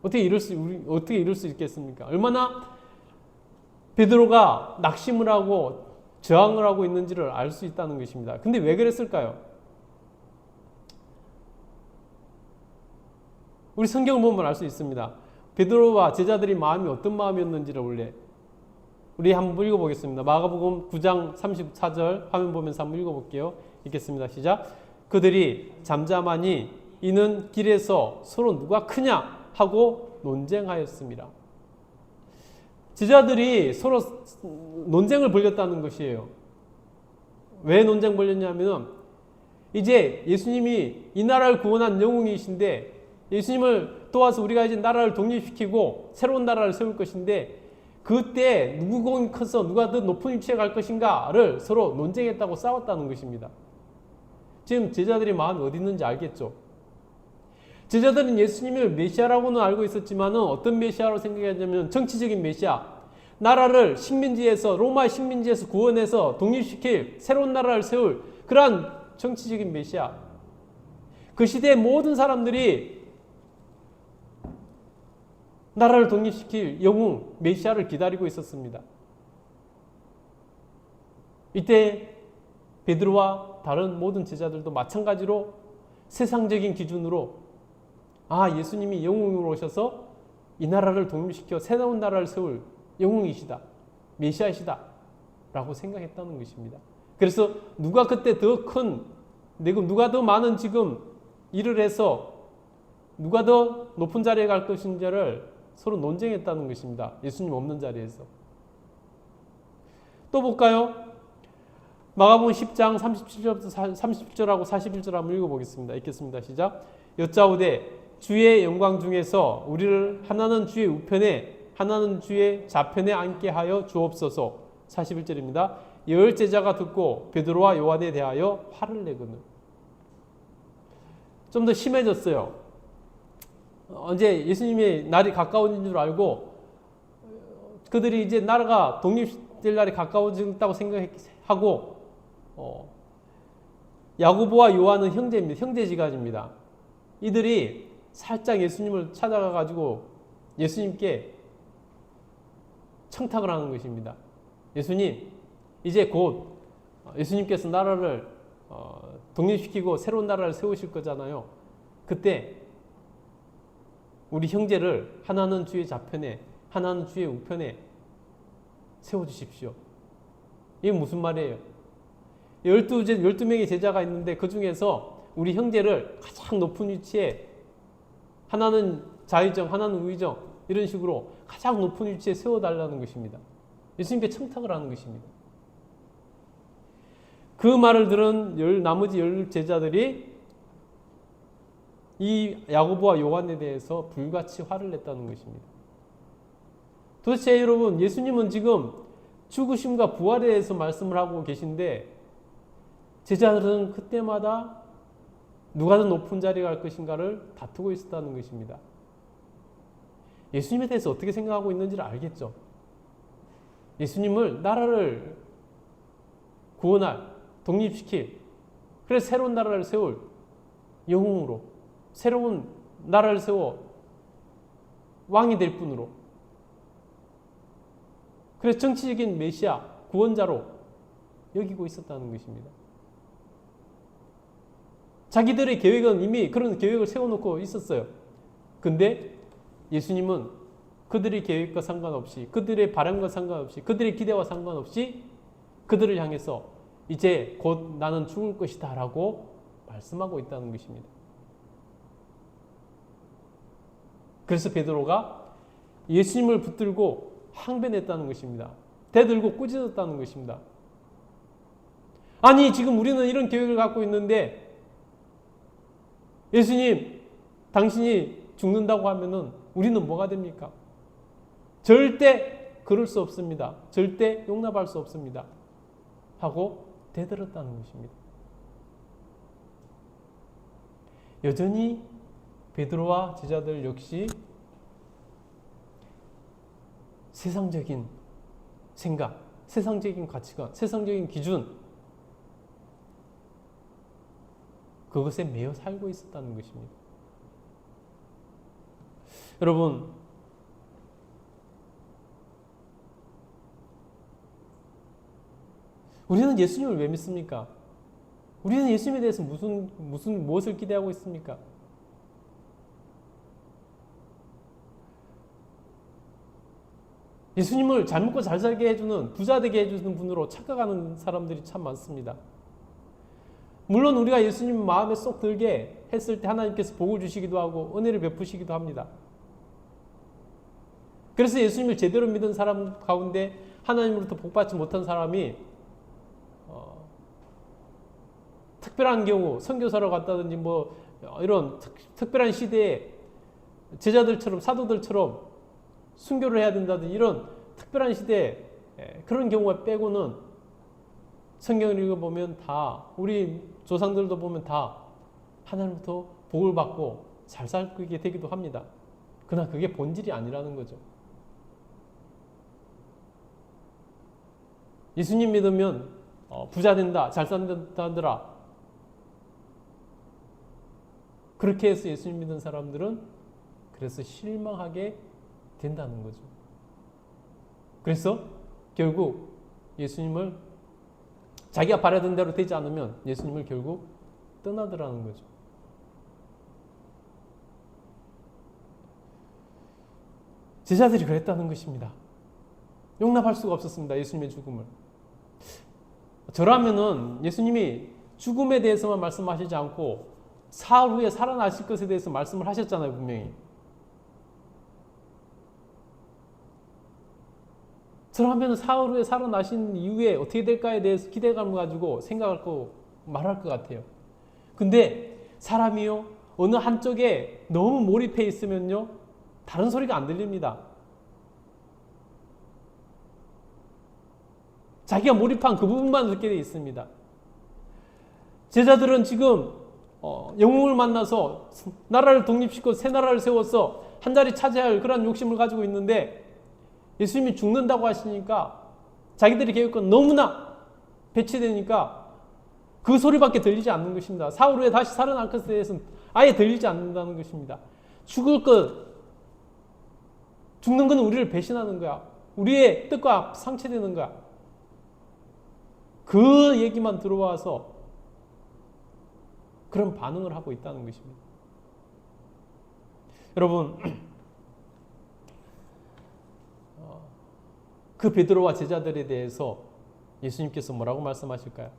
어떻게 이럴 수 있겠습니까? 얼마나 베드로가 낙심을 하고 저항을 하고 있는지를 알 수 있다는 것입니다. 근데 왜 그랬을까요? 우리 성경을 보면 알 수 있습니다. 베드로와 제자들이 마음이 어떤 마음이었는지를 원래 우리 한번 읽어보겠습니다. 마가복음 9장 34절 화면 보면서 한번 읽어볼게요. 읽겠습니다. 시작. 그들이 잠잠하니 이는 길에서 서로 누가 크냐 하고 논쟁하였습니다. 제자들이 서로 논쟁을 벌였다는 것이에요. 왜 논쟁 벌였냐면 이제 예수님이 이 나라를 구원한 영웅이신데 예수님을 도와서 우리가 이제 나라를 독립시키고 새로운 나라를 세울 것인데 그때 누구 공이 커서 누가 더 높은 위치에 갈 것인가를 서로 논쟁했다고 싸웠다는 것입니다. 지금 제자들의 마음이 어디 있는지 알겠죠? 제자들은 예수님을 메시아라고는 알고 있었지만 어떤 메시아로 생각했냐면 정치적인 메시아, 나라를 로마의 식민지에서 구원해서 독립시킬 새로운 나라를 세울 그러한 정치적인 메시아. 그 시대의 모든 사람들이 나라를 독립시킬 영웅 메시아를 기다리고 있었습니다. 이때 베드로와 다른 모든 제자들도 마찬가지로 세상적인 기준으로 예수님이 영웅으로 오셔서 이 나라를 독립시켜 새로운 나라를 세울 영웅이시다. 메시아이시다 라고 생각했다는 것입니다. 그래서 누가 그때 더 큰, 누가 더 많은 지금 일을 해서 누가 더 높은 자리에 갈 것인지를 서로 논쟁했다는 것입니다. 예수님 없는 자리에서. 또 볼까요? 마가복음 10장 30절하고 41절 한번 읽어보겠습니다. 읽겠습니다. 시작. 여짜오되 주의 영광 중에서 우리를 하나는 주의 우편에 하나는 주의 좌편에 앉게 하여 주옵소서. 41절입니다. 열 제자가 듣고 베드로와 요한에 대하여 화를 내거늘. 좀 더 심해졌어요. 언제 예수님의 날이 가까워진 줄 알고 그들이 이제 나라가 독립될 날이 가까워졌다고 생각하고 야고보와 요한은 형제입니다. 형제지간입니다. 이들이 살짝 예수님을 찾아가 가지고 예수님께 청탁을 하는 것입니다. 예수님, 이제 곧 예수님께서 나라를 독립시키고 새로운 나라를 세우실 거잖아요. 그때 우리 형제를 하나는 주의 좌편에 하나는 주의 우편에 세워주십시오. 이게 무슨 말이에요? 12명의 제자가 있는데 그 중에서 우리 형제를 가장 높은 위치에 하나는 좌의정, 하나는 우의정 이런 식으로 가장 높은 위치에 세워달라는 것입니다. 예수님께 청탁을 하는 것입니다. 그 말을 들은 나머지 10 제자들이 이 야고보와 요한에 대해서 불같이 화를 냈다는 것입니다. 도대체 여러분, 예수님은 지금 죽으심과 부활에 대해서 말씀을 하고 계신데 제자들은 그때마다 누가 더 높은 자리에 갈 것인가를 다투고 있었다는 것입니다. 예수님에 대해서 어떻게 생각하고 있는지를 알겠죠. 예수님을 나라를 구원할, 독립시킬, 그래서 새로운 나라를 세울 영웅으로 새로운 나라를 세워 왕이 될 분으로, 그래서 정치적인 메시아, 구원자로 여기고 있었다는 것입니다. 자기들의 계획은 이미 그런 계획을 세워놓고 있었어요. 근데 예수님은 그들의 계획과 상관없이, 그들의 바람과 상관없이, 그들의 기대와 상관없이 그들을 향해서 이제 곧 나는 죽을 것이다 라고 말씀하고 있다는 것입니다. 그래서 베드로가 예수님을 붙들고 항변했다는 것입니다. 대들고 꾸짖었다는 것입니다. 아니, 지금 우리는 이런 계획을 갖고 있는데 예수님, 당신이 죽는다고 하면은 우리는 뭐가 됩니까? 절대 그럴 수 없습니다. 절대 용납할 수 없습니다. 하고 대들었다는 것입니다. 여전히 베드로와 제자들 역시 세상적인 생각, 세상적인 가치관, 세상적인 기준, 그것에 매여 살고 있었다는 것입니다. 여러분, 우리는 예수님을 왜 믿습니까? 우리는 예수님에 대해서 무엇을 기대하고 있습니까? 예수님을 잘 먹고 잘 살게 해주는, 부자 되게 해주는 분으로 착각하는 사람들이 참 많습니다. 물론 우리가 예수님 마음에 쏙 들게 했을 때 하나님께서 복을 주시기도 하고 은혜를 베푸시기도 합니다. 그래서 예수님을 제대로 믿은 사람 가운데 하나님으로부터 복받지 못한 사람이 특별한 경우 선교사로 갔다든지 뭐 이런 특별한 시대에 제자들처럼 사도들처럼 순교를 해야 된다든지 이런 특별한 시대에 그런 경우가 빼고는 성경을 읽어보면 다, 우리 조상들도 보면 다 하나님부터 복을 받고 잘 살게 되기도 합니다. 그러나 그게 본질이 아니라는 거죠. 예수님 믿으면 부자 된다, 잘 산다더라. 그렇게 해서 예수님 믿는 사람들은 그래서 실망하게 된다는 거죠. 그래서 결국 예수님을 자기가 바라던 대로 되지 않으면 예수님을 결국 떠나더라는 거죠. 제자들이 그랬다는 것입니다. 용납할 수가 없었습니다. 예수님의 죽음을. 저라면은 예수님이 죽음에 대해서만 말씀하시지 않고 사흘 후에 살아나실 것에 대해서 말씀을 하셨잖아요, 분명히. 저라면 사흘 후에 살아나신 이후에 어떻게 될까에 대해서 기대감을 가지고 생각할 거 말할 것 같아요. 근데 사람이요, 어느 한쪽에 너무 몰입해 있으면요, 다른 소리가 안 들립니다. 자기가 몰입한 그 부분만 듣게 되어 있습니다. 제자들은 지금 영웅을 만나서 나라를 독립시키고 새 나라를 세워서 한 자리 차지할 그런 욕심을 가지고 있는데 예수님이 죽는다고 하시니까 자기들의 계획과 너무나 배치되니까 그 소리밖에 들리지 않는 것입니다. 사흘 후에 다시 살아날 것에 대해서는 아예 들리지 않는다는 것입니다. 죽는 건 우리를 배신하는 거야. 우리의 뜻과 상체되는 거야. 그 얘기만 들어와서 그런 반응을 하고 있다는 것입니다. 여러분, 그 베드로와 제자들에 대해서 예수님께서 뭐라고 말씀하실까요?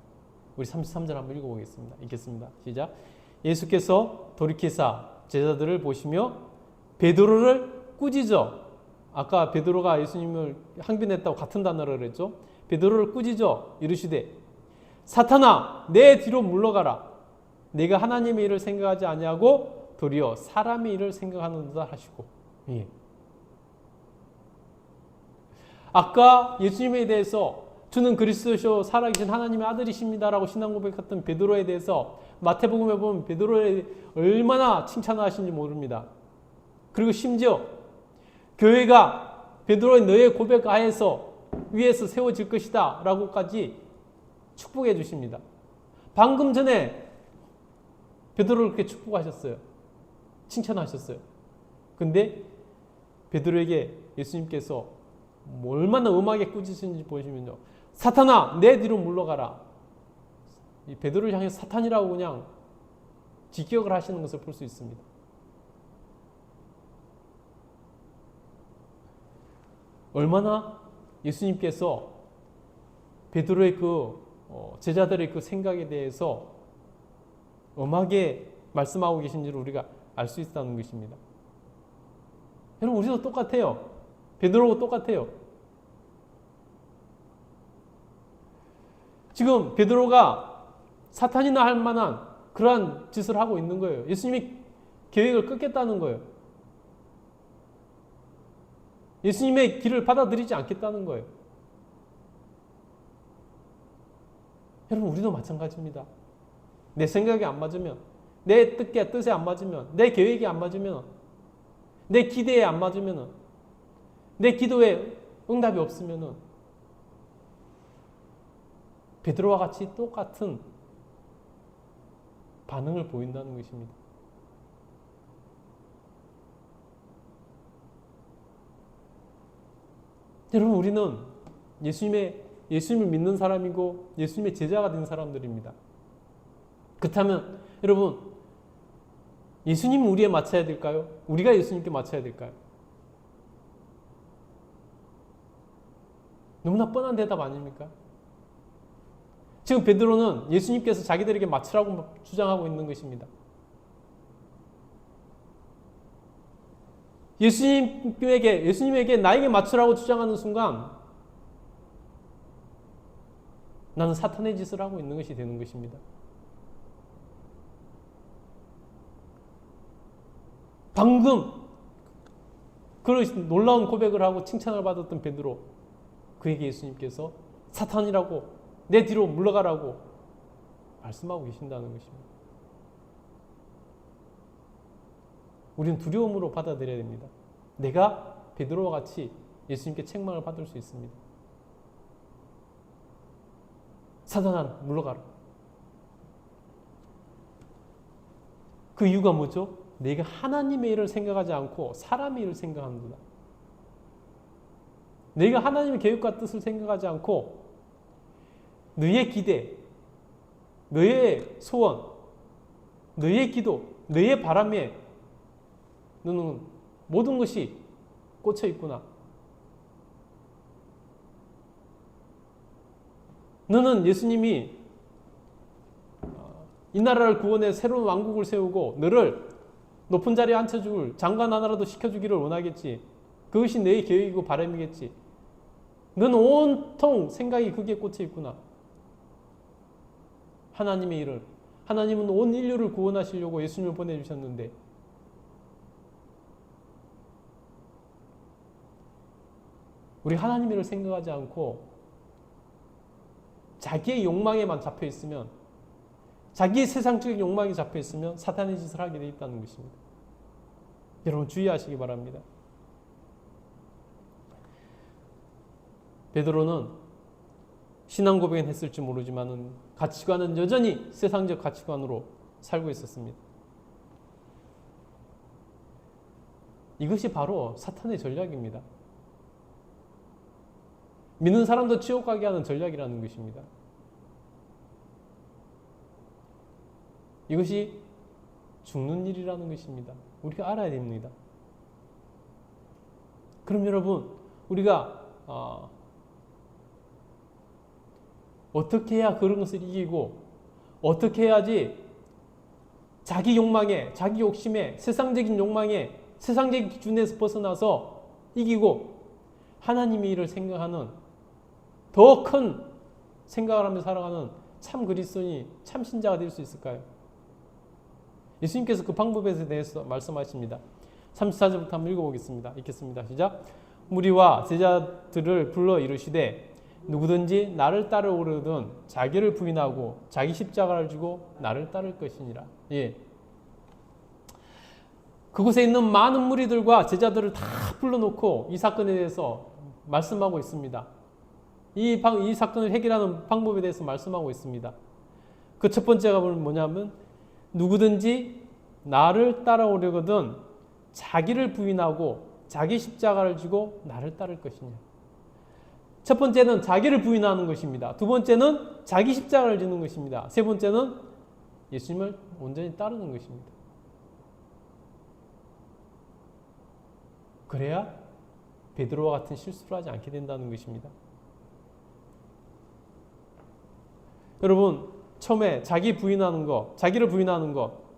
우리 33절 한번 읽어보겠습니다. 읽겠습니다. 시작. 예수께서 돌이키사 제자들을 보시며 베드로를 꾸짖어, 아까 베드로가 예수님을 항변했다고 같은 단어를 그랬죠. 베드로를 꾸짖어 이르시되 사탄아 내 뒤로 물러가라. 내가 하나님의 일을 생각하지 아니하고 도리어 사람의 일을 생각하는도다 하시고. 예. 아까 예수님에 대해서 주는 그리스도시요 살아계신 하나님의 아들이십니다라고 신앙 고백했던 베드로에 대해서 마태복음에 보면 베드로에 얼마나 칭찬을 하시는지 모릅니다. 그리고 심지어 교회가 베드로의 너의 고백 하에서 위에서 세워질 것이다 라고까지 축복해 주십니다. 방금 전에 베드로를 그렇게 축복하셨어요. 칭찬하셨어요. 근데 베드로에게 예수님께서 얼마나 음하게 꾸짖으신지 보시면요. 사탄아 내 뒤로 물러가라. 이 베드로를 향해 사탄이라고 그냥 직격을 하시는 것을 볼 수 있습니다. 얼마나 예수님께서 베드로의 제자들의 그 생각에 대해서 엄하게 말씀하고 계신지를 우리가 알 수 있다는 것입니다. 여러분 우리도 똑같아요. 베드로하고 똑같아요. 지금 베드로가 사탄이나 할 만한 그러한 짓을 하고 있는 거예요. 예수님이 계획을 끊겠다는 거예요. 예수님의 길을 받아들이지 않겠다는 거예요. 여러분 우리도 마찬가지입니다. 내 생각이 안 맞으면, 내 뜻에 안 맞으면, 내 계획이 안 맞으면, 내 기대에 안 맞으면, 내 기도에 응답이 없으면 베드로와 같이 똑같은 반응을 보인다는 것입니다. 여러분 우리는 예수님을 믿는 사람이고 예수님의 제자가 된 사람들입니다. 그렇다면 여러분 예수님은 우리에 맞춰야 될까요? 우리가 예수님께 맞춰야 될까요? 너무나 뻔한 대답 아닙니까? 지금 베드로는 예수님께서 자기들에게 맞추라고 주장하고 있는 것입니다. 예수님에게 나에게 맞추라고 주장하는 순간 나는 사탄의 짓을 하고 있는 것이 되는 것입니다. 방금 그런 놀라운 고백을 하고 칭찬을 받았던 베드로, 그에게 예수님께서 사탄이라고 내 뒤로 물러가라고 말씀하고 계신다는 것입니다. 우리는 두려움으로 받아들여야 됩니다. 내가 베드로와 같이 예수님께 책망을 받을 수 있습니다. 사탄아 물러가라. 그 이유가 뭐죠? 내가 하나님의 일을 생각하지 않고 사람의 일을 생각하는구나. 내가 하나님의 계획과 뜻을 생각하지 않고 너의 기대, 너의 소원, 너의 기도, 너의 바람에 너는 모든 것이 꽂혀 있구나. 너는 예수님이 이 나라를 구원해 새로운 왕국을 세우고 너를 높은 자리에 앉혀줄 장관 하나라도 시켜주기를 원하겠지. 그것이 내 계획이고 바람이겠지. 너는 온통 생각이 거기에 꽂혀 있구나. 하나님의 일을, 하나님은 온 인류를 구원하시려고 예수님을 보내주셨는데 우리 하나님의 일을 생각하지 않고 자기의 욕망에만 잡혀 있으면, 자기의 세상적인 욕망에 잡혀 있으면 사탄의 짓을 하게 돼 있다는 것입니다. 여러분 주의하시기 바랍니다. 베드로는 신앙 고백은 했을지 모르지만 가치관은 여전히 세상적 가치관으로 살고 있었습니다. 이것이 바로 사탄의 전략입니다. 믿는 사람도 지옥 가게 하는 전략이라는 것입니다. 이것이 죽는 일이라는 것입니다. 우리가 알아야 됩니다. 그럼 여러분, 우리가 어떻게 해야 그런 것을 이기고, 어떻게 해야지 자기 욕망에, 자기 욕심에, 세상적인 욕망에, 세상적인 기준에서 벗어나서 이기고 하나님의 일을 생각하는, 더 큰 생각을 하며 살아가는 참 그리스도인이, 참 신자가 될 수 있을까요? 예수님께서 그 방법에 대해서 말씀하십니다. 34절부터 한번 읽어보겠습니다. 읽겠습니다. 시작. 무리와 제자들을 불러 이르시되 누구든지 나를 따르오려거든 자기를 부인하고 자기 십자가를 지고 나를 따를 것이니라. 예. 그곳에 있는 많은 무리들과 제자들을 다 불러놓고 이 사건에 대해서 말씀하고 있습니다. 이 사건을 해결하는 방법에 대해서 말씀하고 있습니다. 그 첫 번째가 뭐냐면 누구든지 나를 따라오려거든 자기를 부인하고 자기 십자가를 지고 나를 따를 것이냐. 첫 번째는 자기를 부인하는 것입니다. 두 번째는 자기 십자가를 지는 것입니다. 세 번째는 예수님을 온전히 따르는 것입니다. 그래야 베드로와 같은 실수를 하지 않게 된다는 것입니다. 여러분, 처음에 자기 부인하는 것, 자기를 부인하는 것,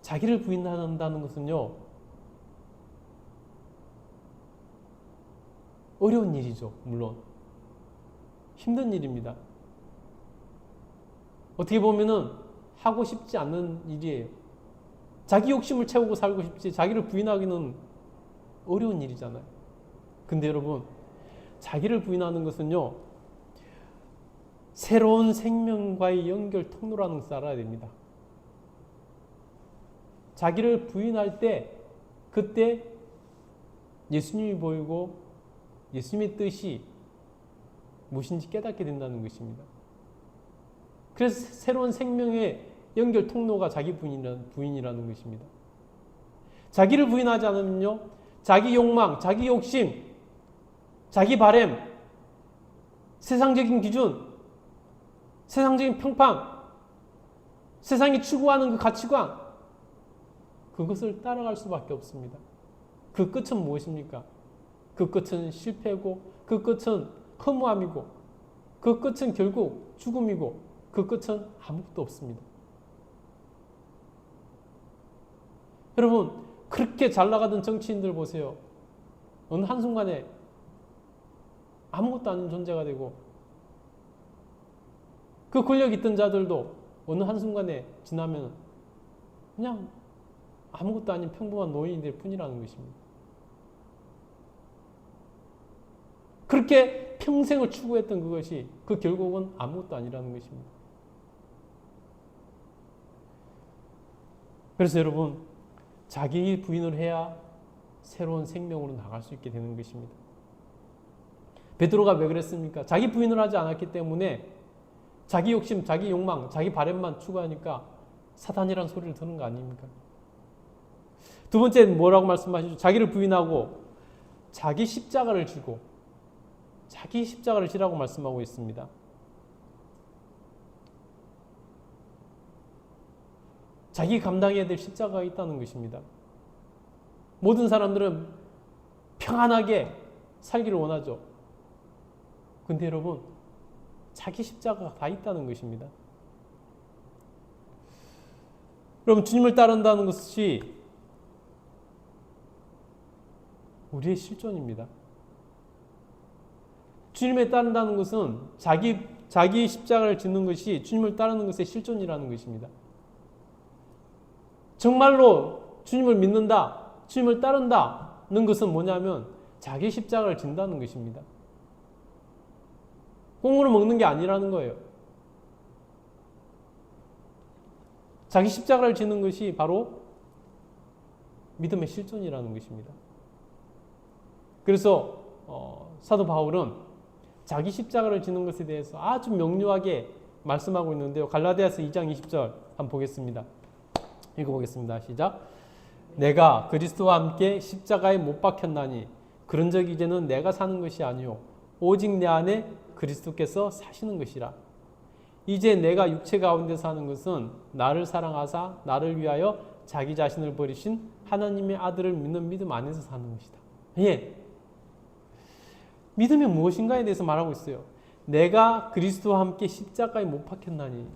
자기를 부인한다는 것은요, 어려운 일이죠. 물론 힘든 일입니다. 어떻게 보면은 하고 싶지 않는 일이에요. 자기 욕심을 채우고 살고 싶지 자기를 부인하기는 어려운 일이잖아요. 근데 여러분, 자기를 부인하는 것은요, 새로운 생명과의 연결 통로라는 것을 알아야 됩니다. 자기를 부인할 때, 그때 예수님이 보이고 예수님의 뜻이 무엇인지 깨닫게 된다는 것입니다. 그래서 새로운 생명의 연결 통로가 자기 부인이라는 것입니다. 자기를 부인하지 않으면요, 자기 욕망, 자기 욕심, 자기 바램, 세상적인 기준, 세상적인 평판, 세상이 추구하는 그 가치관, 그것을 따라갈 수밖에 없습니다. 그 끝은 무엇입니까? 그 끝은 실패고, 그 끝은 허무함이고, 그 끝은 결국 죽음이고, 그 끝은 아무것도 없습니다. 여러분, 그렇게 잘 나가던 정치인들 보세요. 어느 한순간에 아무것도 아닌 존재가 되고, 그 권력 있던 자들도 어느 한순간에 지나면 그냥 아무것도 아닌 평범한 노인이 될 뿐이라는 것입니다. 그렇게 평생을 추구했던 그것이 그 결국은 아무것도 아니라는 것입니다. 그래서 여러분, 자기 부인을 해야 새로운 생명으로 나갈 수 있게 되는 것입니다. 베드로가 왜 그랬습니까? 자기 부인을 하지 않았기 때문에 자기 욕심, 자기 욕망, 자기 바램만 추구하니까 사탄이라는 소리를 듣는 거 아닙니까? 두 번째는 뭐라고 말씀하시죠? 자기를 부인하고 자기 십자가를 지고, 자기 십자가를 지라고 말씀하고 있습니다. 자기 감당해야 될 십자가가 있다는 것입니다. 모든 사람들은 평안하게 살기를 원하죠. 근데 여러분, 자기 십자가가 다 있다는 것입니다. 여러분, 주님을 따른다는 것이 우리의 실존입니다. 주님을 따른다는 것은 자기 십자가를 짓는 것이 주님을 따르는 것의 실존이라는 것입니다. 정말로 주님을 믿는다, 주님을 따른다는 것은 뭐냐면 자기 십자가를 진다는 것입니다. 꽁으로 먹는 게 아니라는 거예요. 자기 십자가를 지는 것이 바로 믿음의 실존이라는 것입니다. 그래서 사도 바울은 자기 십자가를 지는 것에 대해서 아주 명료하게 말씀하고 있는데요. 갈라디아서 2장 20절 한번 보겠습니다. 읽어보겠습니다. 시작. 내가 그리스도와 함께 십자가에 못 박혔나니 그런즉 이제는 내가 사는 것이 아니요 오직 내 안에 그리스도께서 사시는 것이라. 이제 내가 육체 가운데 사는 것은 나를 사랑하사 나를 위하여 자기 자신을 버리신 하나님의 아들을 믿는 믿음 안에서 사는 것이다. 예. 믿음이 무엇인가에 대해서 말하고 있어요. 내가 그리스도와 함께 십자가에 못 박혔나니.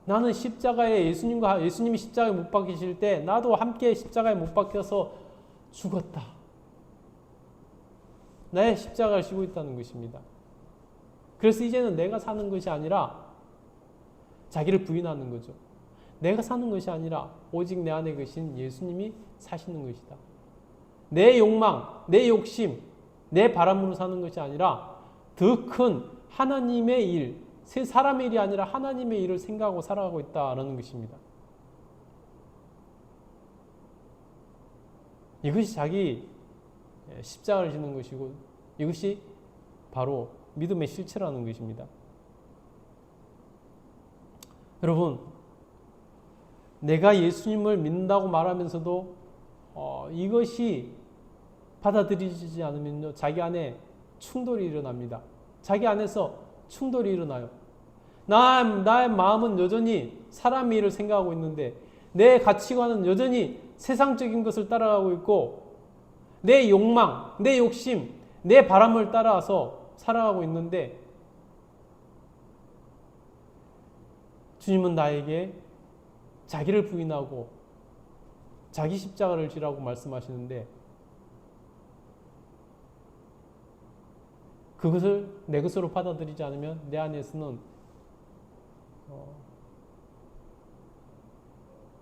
나는 십자가에 예수님이 십자가에 못 박히실 때 나도 함께 십자가에 못 박혀서 죽었다. 나의 십자가를 지고 있다는 것입니다. 그래서 이제는 내가 사는 것이 아니라 자기를 부인하는 거죠. 내가 사는 것이 아니라 오직 내 안에 계신 예수님이 사시는 것이다. 내 욕망, 내 욕심, 내 바람으로 사는 것이 아니라 더 큰 하나님의 일, 세 사람의 일이 아니라 하나님의 일을 생각하고 살아가고 있다는 것입니다. 이것이 자기 십자가를 지는 것이고 이것이 바로 믿음의 실체라는 것입니다. 여러분, 내가 예수님을 믿는다고 말하면서도 이것이 받아들이지 않으면요, 자기 안에 충돌이 일어납니다. 자기 안에서 충돌이 일어나요. 나의 마음은 여전히 사람의 일을 생각하고 있는데 내 가치관은 여전히 세상적인 것을 따라가고 있고 내 욕망, 내 욕심, 내 바람을 따라서 살아가고 있는데 주님은 나에게 자기를 부인하고 자기 십자가를 지라고 말씀하시는데 그것을 내 것으로 받아들이지 않으면 내 안에서는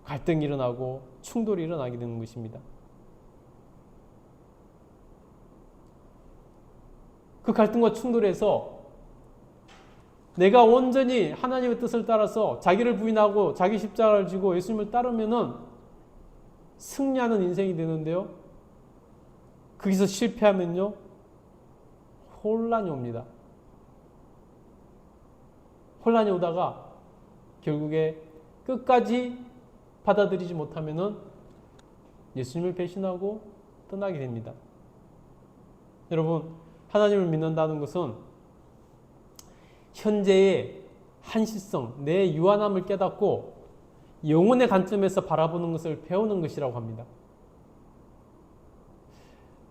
갈등이 일어나고 충돌이 일어나게 되는 것입니다. 그 갈등과 충돌에서 내가 온전히 하나님의 뜻을 따라서 자기를 부인하고 자기 십자가를 지고 예수님을 따르면은 승리하는 인생이 되는데요. 거기서 실패하면요, 혼란이 옵니다. 혼란이 오다가 결국에 끝까지 받아들이지 못하면은 예수님을 배신하고 떠나게 됩니다. 여러분, 하나님을 믿는다는 것은 현재의 한시성, 내 유한함을 깨닫고 영혼의 관점에서 바라보는 것을 배우는 것이라고 합니다.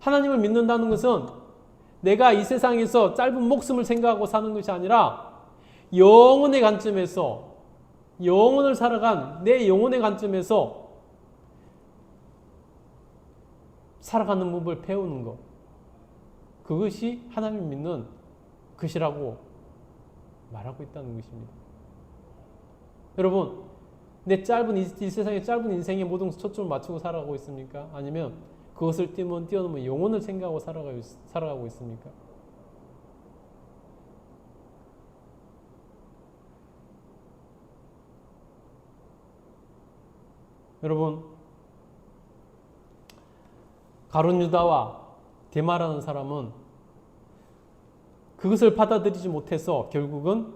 하나님을 믿는다는 것은 내가 이 세상에서 짧은 목숨을 생각하고 사는 것이 아니라 영혼의 관점에서, 영혼을 살아간 내 영혼의 관점에서 살아가는 법을 배우는 것, 그것이 하나님을 믿는 것이라고 말하고 있다는 것입니다. 여러분, 내 짧은 이 세상의 짧은 인생에 모든 초점을 맞추고 살아가고 있습니까? 아니면 그것을 뛰어넘은 영혼을 생각하고 살아가고 있습니까? 여러분, 가룟 유다와 데마라는 사람은 그것을 받아들이지 못해서 결국은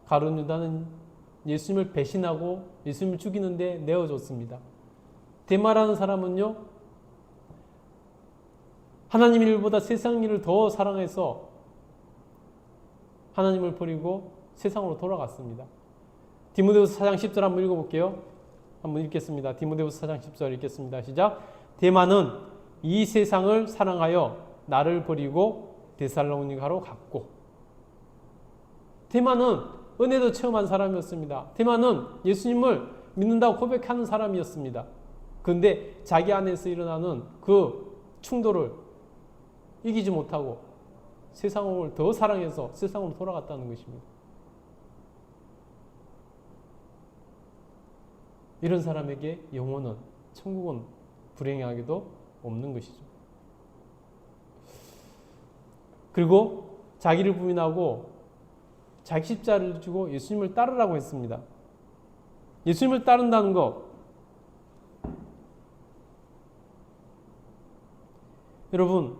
가룟 유다는 예수님을 배신하고 예수님을 죽이는데 내어줬습니다. 데마라는 사람은요, 하나님 일보다 세상 일을 더 사랑해서 하나님을 버리고 세상으로 돌아갔습니다. 디모데후서 4장 10절 한번 읽어볼게요. 한번 읽겠습니다. 디모데후서 4장 10절 읽겠습니다. 시작. 데마는 이 세상을 사랑하여 나를 버리고 데살로니가로 갔고, 데마는 은혜도 체험한 사람이었습니다. 데마는 예수님을 믿는다고 고백하는 사람이었습니다. 그런데 자기 안에서 일어나는 그 충돌을 이기지 못하고 세상을 더 사랑해서 세상으로 돌아갔다는 것입니다. 이런 사람에게 영혼은, 천국은 불행하게도 없는 것이죠. 그리고 자기를 부인하고 자기 십자가를 지고 예수님을 따르라고 했습니다. 예수님을 따른다는 것, 여러분,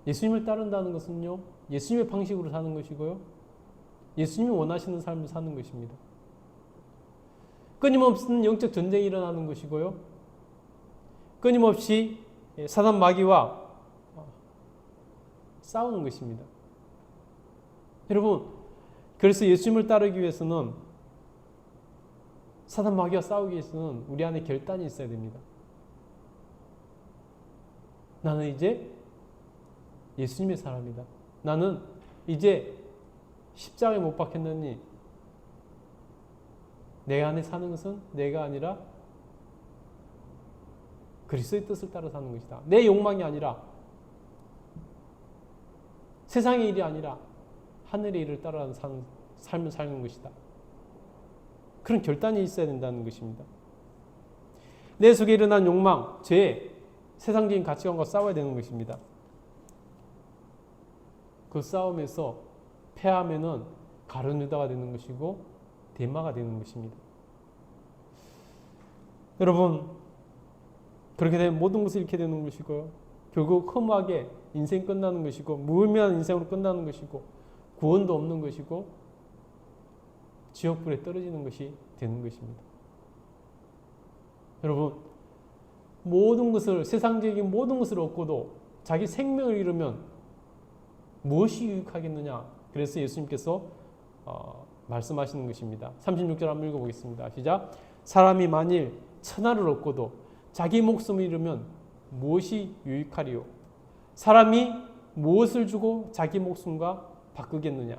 예수님을 따른다는 것은요, 예수님의 방식으로 사는 것이고요, 예수님이 원하시는 삶을 사는 것입니다. 끊임없는 영적 전쟁이 일어나는 것이고요, 끊임없이 사단 마귀와 싸우는 것입니다. 여러분, 그래서 예수님을 따르기 위해서는, 사단 마귀와 싸우기 위해서는 우리 안에 결단이 있어야 됩니다. 나는 이제 예수님의 사람이다. 나는 이제 십자가에 못 박혔느니 내 안에 사는 것은 내가 아니라 그리스도의 뜻을 따라 사는 것이다. 내 욕망이 아니라, 세상의 일이 아니라 하늘의 일을 따라 사는 삶을 사는 것이다. 그런 결단이 있어야 된다는 것입니다. 내 속에 일어난 욕망, 죄, 세상적인 가치관과 싸워야 되는 것입니다. 그 싸움에서 패하면은 가룟 유다가 되는 것이고 데마가 되는 것입니다. 여러분, 그렇게 되면 모든 것을 잃게 되는 것이고요, 결국 허무하게 인생 끝나는 것이고, 무의미한 인생으로 끝나는 것이고, 구원도 없는 것이고, 지옥불에 떨어지는 것이 되는 것입니다. 여러분, 모든 것을, 세상적인 모든 것을 얻고도 자기 생명을 잃으면 무엇이 유익하겠느냐? 그래서 예수님께서 말씀하시는 것입니다. 36절 한번 읽어보겠습니다. 시작. 사람이 만일 천하를 얻고도 자기 목숨을 잃으면 무엇이 유익하리요? 사람이 무엇을 주고 자기 목숨과 바꾸겠느냐?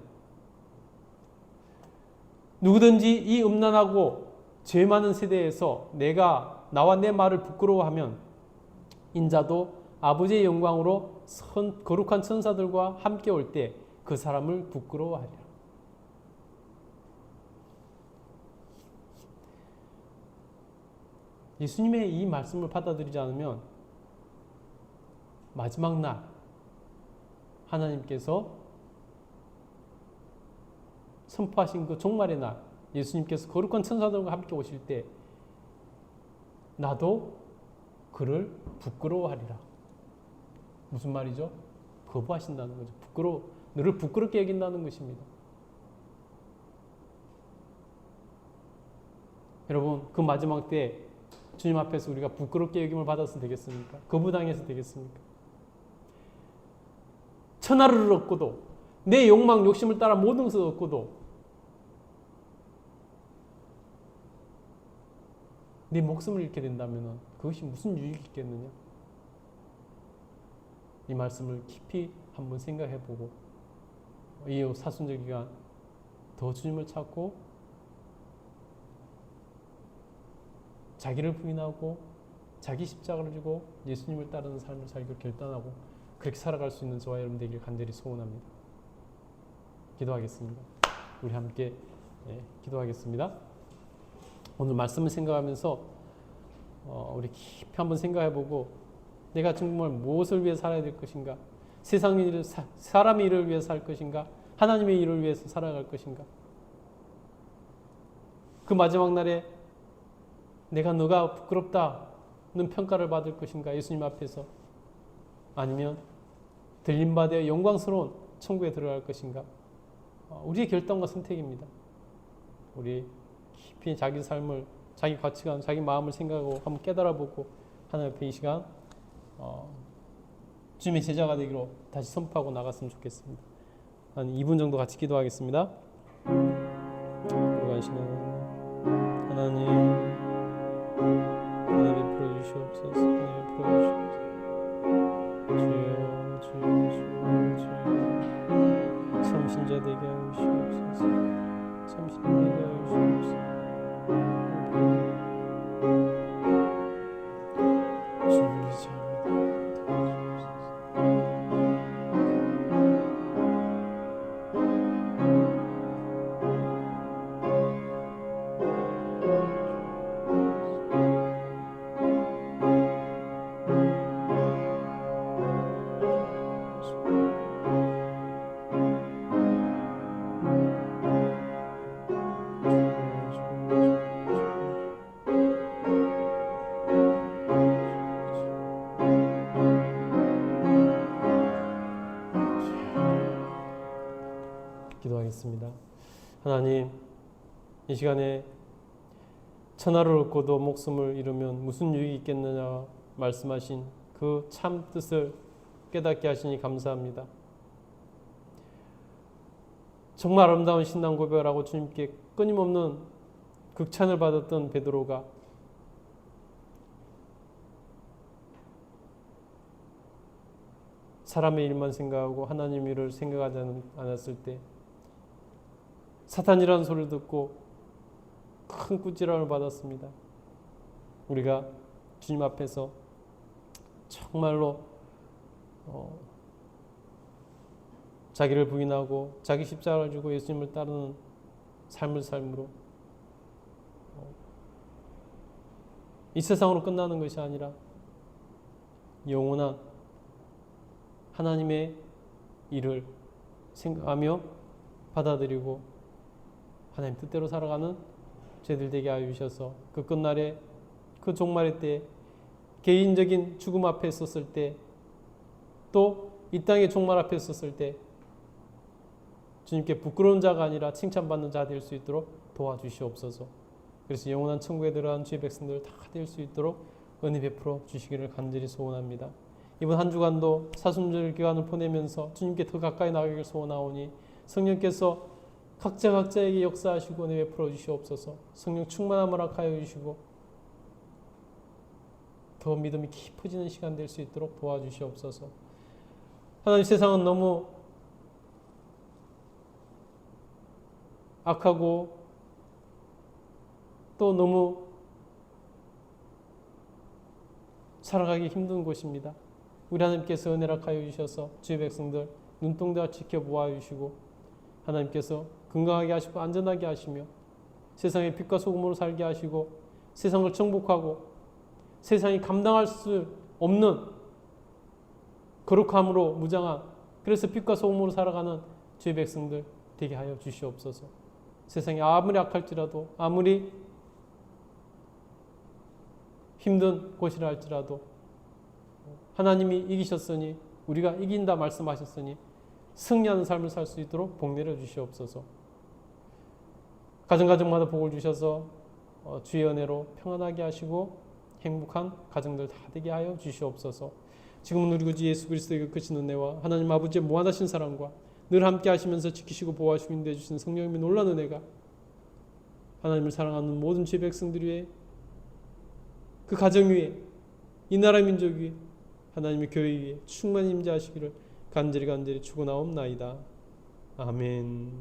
누구든지 이 음란하고 죄 많은 세대에서 나와 내 말을 부끄러워하면 인자도 아버지의 영광으로 거룩한 천사들과 함께 올 때 그 사람을 부끄러워하리라. 예수님의 이 말씀을 받아들이지 않으면 마지막 날 하나님께서 선포하신 그 종말의 날, 예수님께서 거룩한 천사들과 함께 오실 때 나도 그를 부끄러워하리라. 무슨 말이죠? 거부하신다는 거죠. 너를 부끄럽게 여긴다는 것입니다. 여러분, 그 마지막 때 주님 앞에서 우리가 부끄럽게 여김을 받아서 되겠습니까? 거부당해서 되겠습니까? 천하를 얻고도, 내 욕망, 욕심을 따라 모든 것을 얻고도 내 목숨을 잃게 된다면 그것이 무슨 유익이 있겠느냐? 이 말씀을 깊이 한번 생각해 보고 이 사순절 기간 더 주님을 찾고 자기를 부인하고 자기 십자가를 지고 예수님을 따르는 삶을 살기로 결단하고 그렇게 살아갈 수 있는 저와 여러분 되기를 간절히 소원합니다. 기도하겠습니다. 우리 함께 기도하겠습니다. 오늘 말씀을 생각하면서 우리 깊이 한번 생각해보고 내가 정말 무엇을 위해 살아야 될 것인가? 세상의 일을, 사람의 일을 위해 살 것인가? 하나님의 일을 위해서 살아갈 것인가? 그 마지막 날에 내가 너가 부끄럽다는 평가를 받을 것인가? 예수님 앞에서. 아니면 들림받아 영광스러운 천국에 들어갈 것인가? 우리의 결단과 선택입니다. 우리 깊이 자기 삶을, 자기 가치관, 자기 마음을 생각하고 한번 깨달아보고 하나님 앞에 이 시간 주님의 제자가 되기로 다시 선포하고 나갔으면 좋겠습니다. 한 2분 정도 같이 기도하겠습니다. 그러시는 하나님, 주시옵소서. 은혜 베풀어 주시옵소서. 주여 주여 주여 주여 참신자 되게 하여 주시옵소서. 참신자 되게 하여 주시옵소서. 기도하겠습니다. 하나님, 이 시간에 천하를 얻고도 목숨을 잃으면 무슨 유익이 있겠느냐 말씀하신 그 참 뜻을 깨닫게 하시니 감사합니다. 정말 아름다운 신앙 고백을 하고 주님께 끊임없는 극찬을 받았던 베드로가 사람의 일만 생각하고 하나님 일을 생각하지 않았을 때 사탄이라는 소리를 듣고 큰 꾸지람을 받았습니다. 우리가 주님 앞에서 정말로 자기를 부인하고 자기 십자가를 지고 예수님을 따르는 삶을 삶으로 이 세상으로 끝나는 것이 아니라 영원한 하나님의 일을 생각하며 받아들이고 하나님 뜻대로 살아가는 죄들 되게 하여 주셔서 그 끝날에 그 종말의 때 개인적인 죽음 앞에 섰을 때 또 이 땅의 종말 앞에 섰을 때 주님께 부끄러운 자가 아니라 칭찬받는 자 될 수 있도록 도와주시옵소서. 그래서 영원한 천국에 들어간 주의 백성들 다 될 수 있도록 은혜 베풀어 주시기를 간절히 소원합니다. 이번 한 주간도 사순절 기간을 보내면서 주님께 더 가까이 나가기를 소원하오니 성령께서 각자에게 역사하시고 은혜 베풀어 주시옵소서. 성령 충만함을 허락하여 주시고 더 믿음이 깊어지는 시간 될 수 있도록 도와주시옵소서. 하나님, 세상은 너무 악하고 또 너무 살아가기 힘든 곳입니다. 우리 하나님께서 은혜를 허락하여 주셔서 주의 백성들 눈동자 지켜보아 주시고 하나님께서 건강하게 하시고 안전하게 하시며 세상에 빛과 소금으로 살게 하시고 세상을 정복하고 세상이 감당할 수 없는 거룩함으로 무장한, 그래서 빛과 소금으로 살아가는 주의 백성들 되게 하여 주시옵소서. 세상이 아무리 악할지라도 아무리 힘든 곳이라 할지라도 하나님이 이기셨으니 우리가 이긴다 말씀하셨으니 승리하는 삶을 살 수 있도록 복 내려 주시옵소서. 가정마다 복을 주셔서 주의 은혜로 평안하게 하시고 행복한 가정들 다 되게 하여 주시옵소서. 지금은 우리 구주 예수 그리스도의 크신 은혜와 하나님 아버지의 무한하신 사랑과 늘 함께 하시면서 지키시고 보호하시고 인도해 주신 성령님의 놀라운 은혜가 하나님을 사랑하는 모든 주의 백성들 위에, 그 가정 위에, 이 나라 민족 위에, 하나님의 교회 위에 충만히 임재하시기를 간절히 축원하옵나이다. 아멘.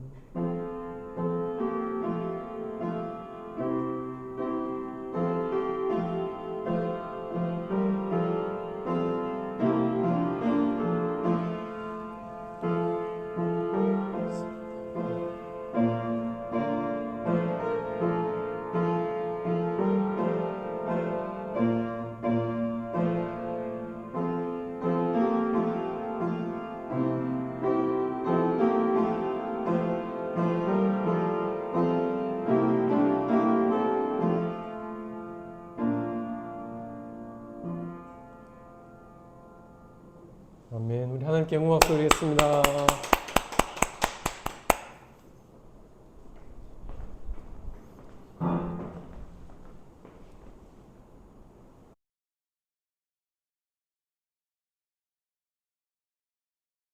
아멘. 우리 하나님께 영광 박수 드리겠습니다.